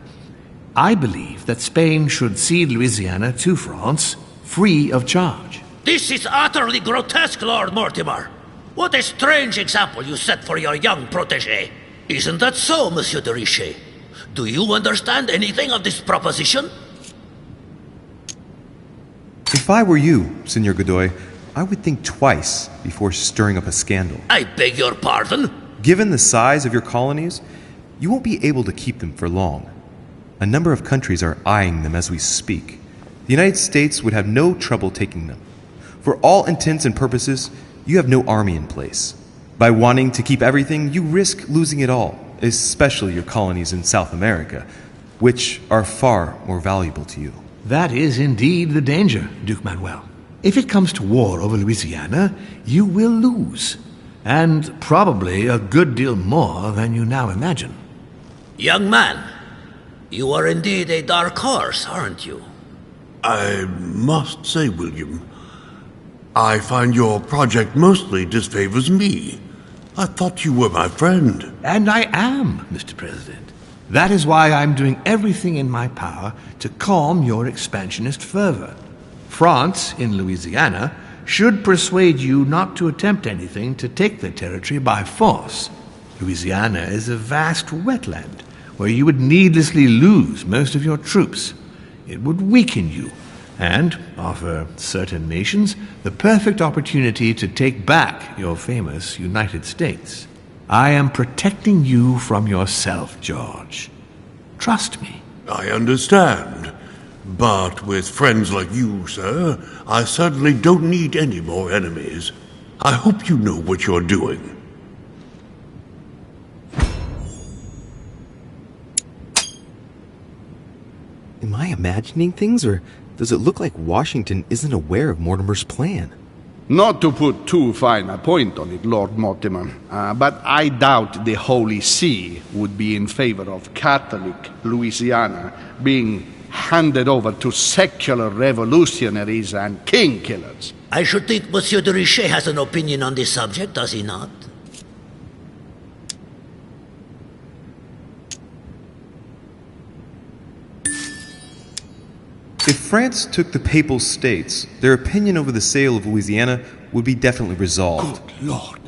I believe that Spain should cede Louisiana to France free of charge. This is utterly grotesque, Lord Mortimer. What a strange example you set for your young protégé. Isn't that so, Monsieur de Richet? Do you understand anything of this proposition? If I were you, Senor Godoy, I would think twice before stirring up a scandal. I beg your pardon? Given the size of your colonies, you won't be able to keep them for long. A number of countries are eyeing them as we speak. The United States would have no trouble taking them. For all intents and purposes, you have no army in place. By wanting to keep everything, you risk losing it all, especially your colonies in South America, which are far more valuable to you. That is indeed the danger, Duke Manuel. If it comes to war over Louisiana, you will lose. And probably a good deal more than you now imagine. Young man, you are indeed a dark horse, aren't you? I must say, William, I find your project mostly disfavors me. I thought you were my friend. And I am, Mr. President. That is why I'm doing everything in my power to calm your expansionist fervor. France, in Louisiana, should persuade you not to attempt anything to take the territory by force. Louisiana is a vast wetland where you would needlessly lose most of your troops. It would weaken you and offer certain nations the perfect opportunity to take back your famous United States. I am protecting you from yourself, George. Trust me. I understand. But with friends like you, sir, I certainly don't need any more enemies. I hope you know what you're doing. Am I imagining things, or does it look like Washington isn't aware of Mortimer's plan? Not to put too fine a point on it, Lord Mortimer, but I doubt the Holy See would be in favor of Catholic Louisiana being handed over to secular revolutionaries and king killers. I should think Monsieur de Richet has an opinion on this subject, does he not? If France took the Papal States, their opinion over the sale of Louisiana would be definitely resolved. Good Lord.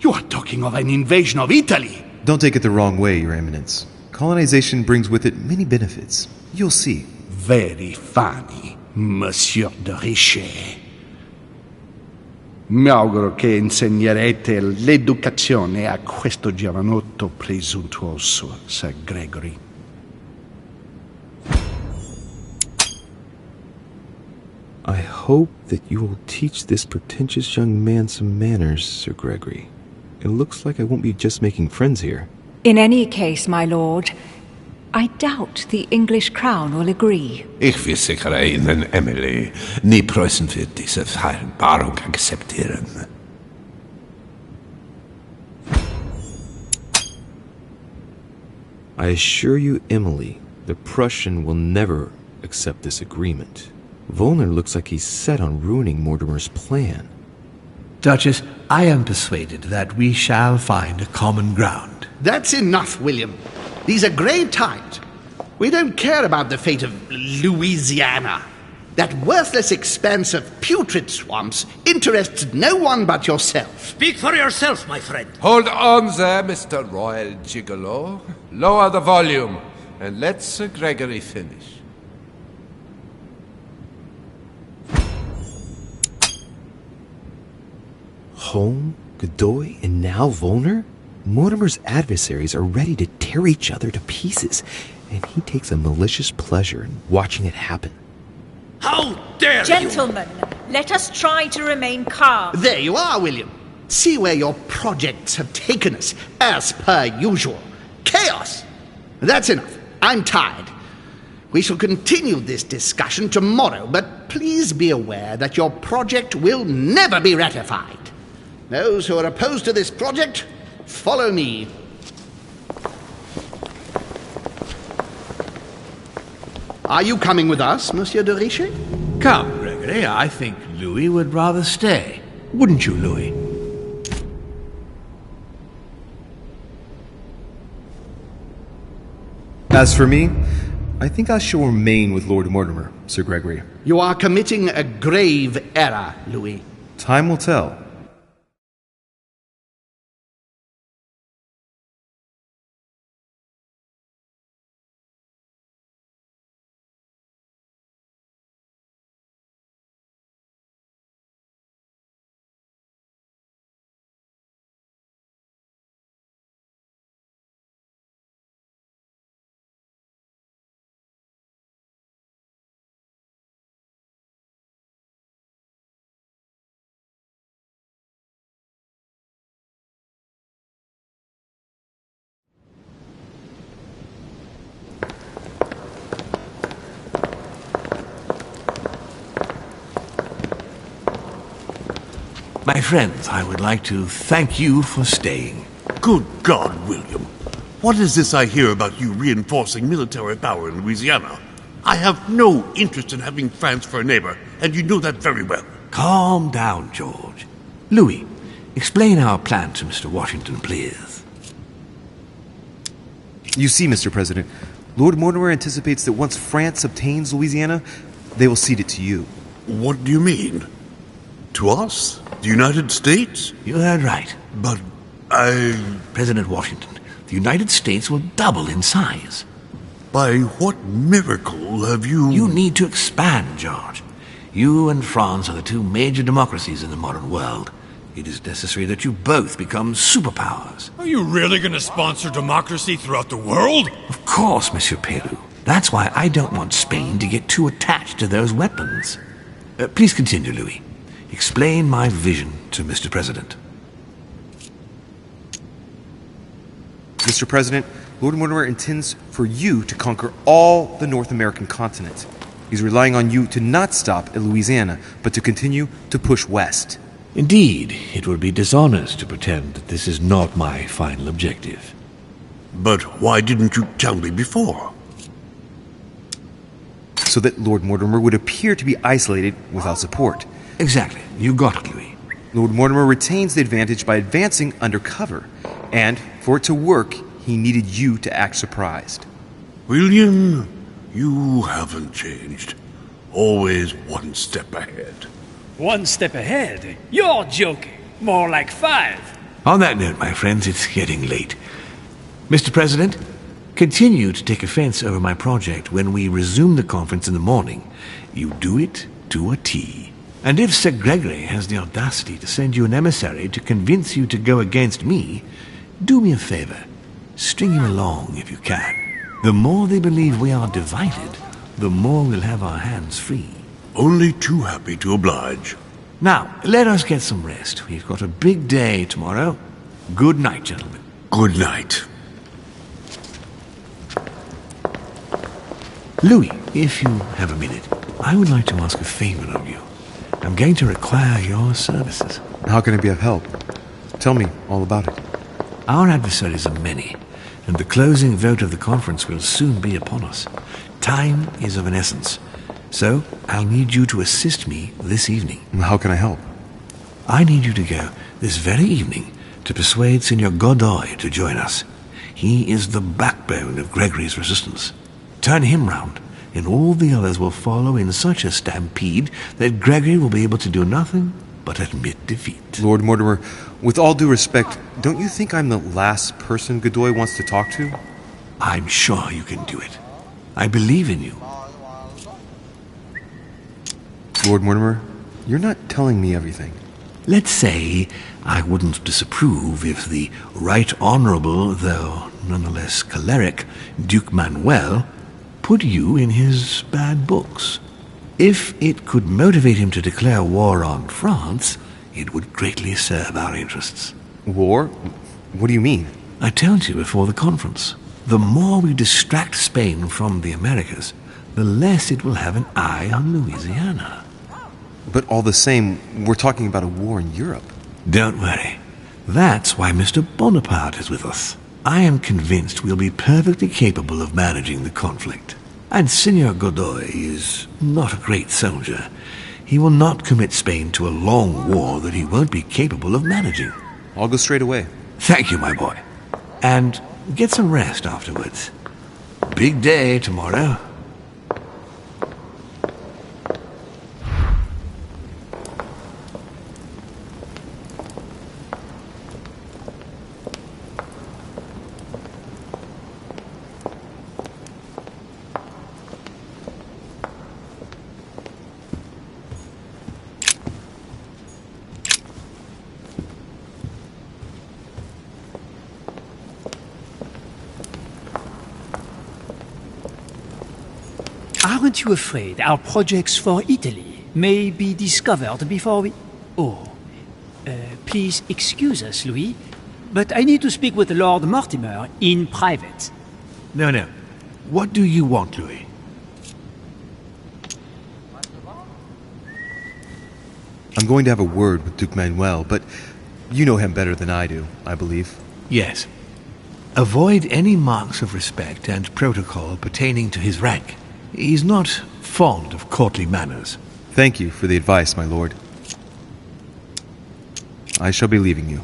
You are talking of an invasion of Italy. Don't take it the wrong way, Your Eminence. Colonization brings with it many benefits. You'll see. Very funny, Monsieur de Richet. Mi auguro che insegnerete l'educazione a questo giovanotto presuntuoso, Sir Gregory. I hope that you will teach this pretentious young man some manners, Sir Gregory. It looks like I won't be just making friends here. In any case, my lord, I doubt the English crown will agree. Ich versichere Ihnen, Emily, nie Preußen wird diese Vereinbarung akzeptieren. I assure you, Emily, the Prussian will never accept this agreement. Volner looks like he's set on ruining Mortimer's plan. Duchess, I am persuaded that we shall find a common ground. That's enough, William. These are grave times. We don't care about the fate of Louisiana. That worthless expanse of putrid swamps interests no one but yourself. Speak for yourself, my friend. Hold on there, Mr. Royal Gigolo. Lower the volume, and let Sir Gregory finish. Holm, Godoy, and now Volner? Mortimer's adversaries are ready to tear each other to pieces, and he takes a malicious pleasure in watching it happen. How dare Gentlemen, let us try to remain calm. There you are, William. See where your projects have taken us, as per usual. Chaos! That's enough. I'm tired. We shall continue this discussion tomorrow, but please be aware that your project will never be ratified. Those who are opposed to this project, follow me. Are you coming with us, Monsieur de Richet? Come, Gregory, I think Louis would rather stay. Wouldn't you, Louis? As for me, I think I shall remain with Lord Mortimer, Sir Gregory. You are committing a grave error, Louis. Time will tell. My friends, I would like to thank you for staying. Good God, William. What is this I hear about you reinforcing military power in Louisiana? I have no interest in having France for a neighbor, and you know that very well. Calm down, George. Louis, explain our plan to Mr. Washington, please. You see, Mr. President, Lord Mortimer anticipates that once France obtains Louisiana, they will cede it to you. What do you mean? To us? The United States? You heard right. But President Washington, the United States will double in size. By what miracle have you... You need to expand, George. You and France are the two major democracies in the modern world. It is necessary that you both become superpowers. Are you really going to sponsor democracy throughout the world? Of course, Monsieur Peru. That's why I don't want Spain to get too attached to those weapons. Please continue, Louis. Explain my vision to Mr. President. Mr. President, Lord Mortimer intends for you to conquer all the North American continent. He's relying on you to not stop at Louisiana, but to continue to push west. Indeed, it would be dishonest to pretend that this is not my final objective. But why didn't you tell me before? So that Lord Mortimer would appear to be isolated without support. Exactly. You got it, Louis. Lord Mortimer retains the advantage by advancing undercover. And for it to work, he needed you to act surprised. William, you haven't changed. Always one step ahead. 1 step ahead? You're joking. More like 5. On that note, my friends, it's getting late. Mr. President, continue to take offense over my project when we resume the conference in the morning. You do it to a T. And if Sir Gregory has the audacity to send you an emissary to convince you to go against me, do me a favor. String him along if you can. The more they believe we are divided, the more we'll have our hands free. Only too happy to oblige. Now, let us get some rest. We've got a big day tomorrow. Good night, gentlemen. Good night. Louis, if you have a minute, I would like to ask a favor of you. I'm going to require your services. How can I be of help? Tell me all about it. Our adversaries are many, and the closing vote of the conference will soon be upon us. Time is of an essence, so I'll need you to assist me this evening. How can I help? I need you to go this very evening to persuade Signor Godoy to join us. He is the backbone of Gregory's resistance. Turn him round, and all the others will follow in such a stampede that Gregory will be able to do nothing but admit defeat. Lord Mortimer, with all due respect, don't you think I'm the last person Godoy wants to talk to? I'm sure you can do it. I believe in you. Lord Mortimer, you're not telling me everything. Let's say I wouldn't disapprove if the Right Honorable, though nonetheless choleric, Duke Manuel put you in his bad books. If it could motivate him to declare war on France, it would greatly serve our interests. War? What do you mean? I told you before the conference. The more we distract Spain from the Americas, the less it will have an eye on Louisiana. But all the same, we're talking about a war in Europe. Don't worry. That's why Mr. Bonaparte is with us. I am convinced we'll be perfectly capable of managing the conflict. And Signor Godoy is not a great soldier. He will not commit Spain to a long war that he won't be capable of managing. I'll go straight away. Thank you, my boy. And get some rest afterwards. Big day tomorrow. Aren't you afraid our projects for Italy may be discovered before we... Oh, please excuse us, Louis, but I need to speak with Lord Mortimer in private. No. What do you want, Louis? I'm going to have a word with Duke Manuel, but you know him better than I do, I believe. Yes. Avoid any marks of respect and protocol pertaining to his rank. He's not fond of courtly manners. Thank you for the advice, my lord. I shall be leaving you.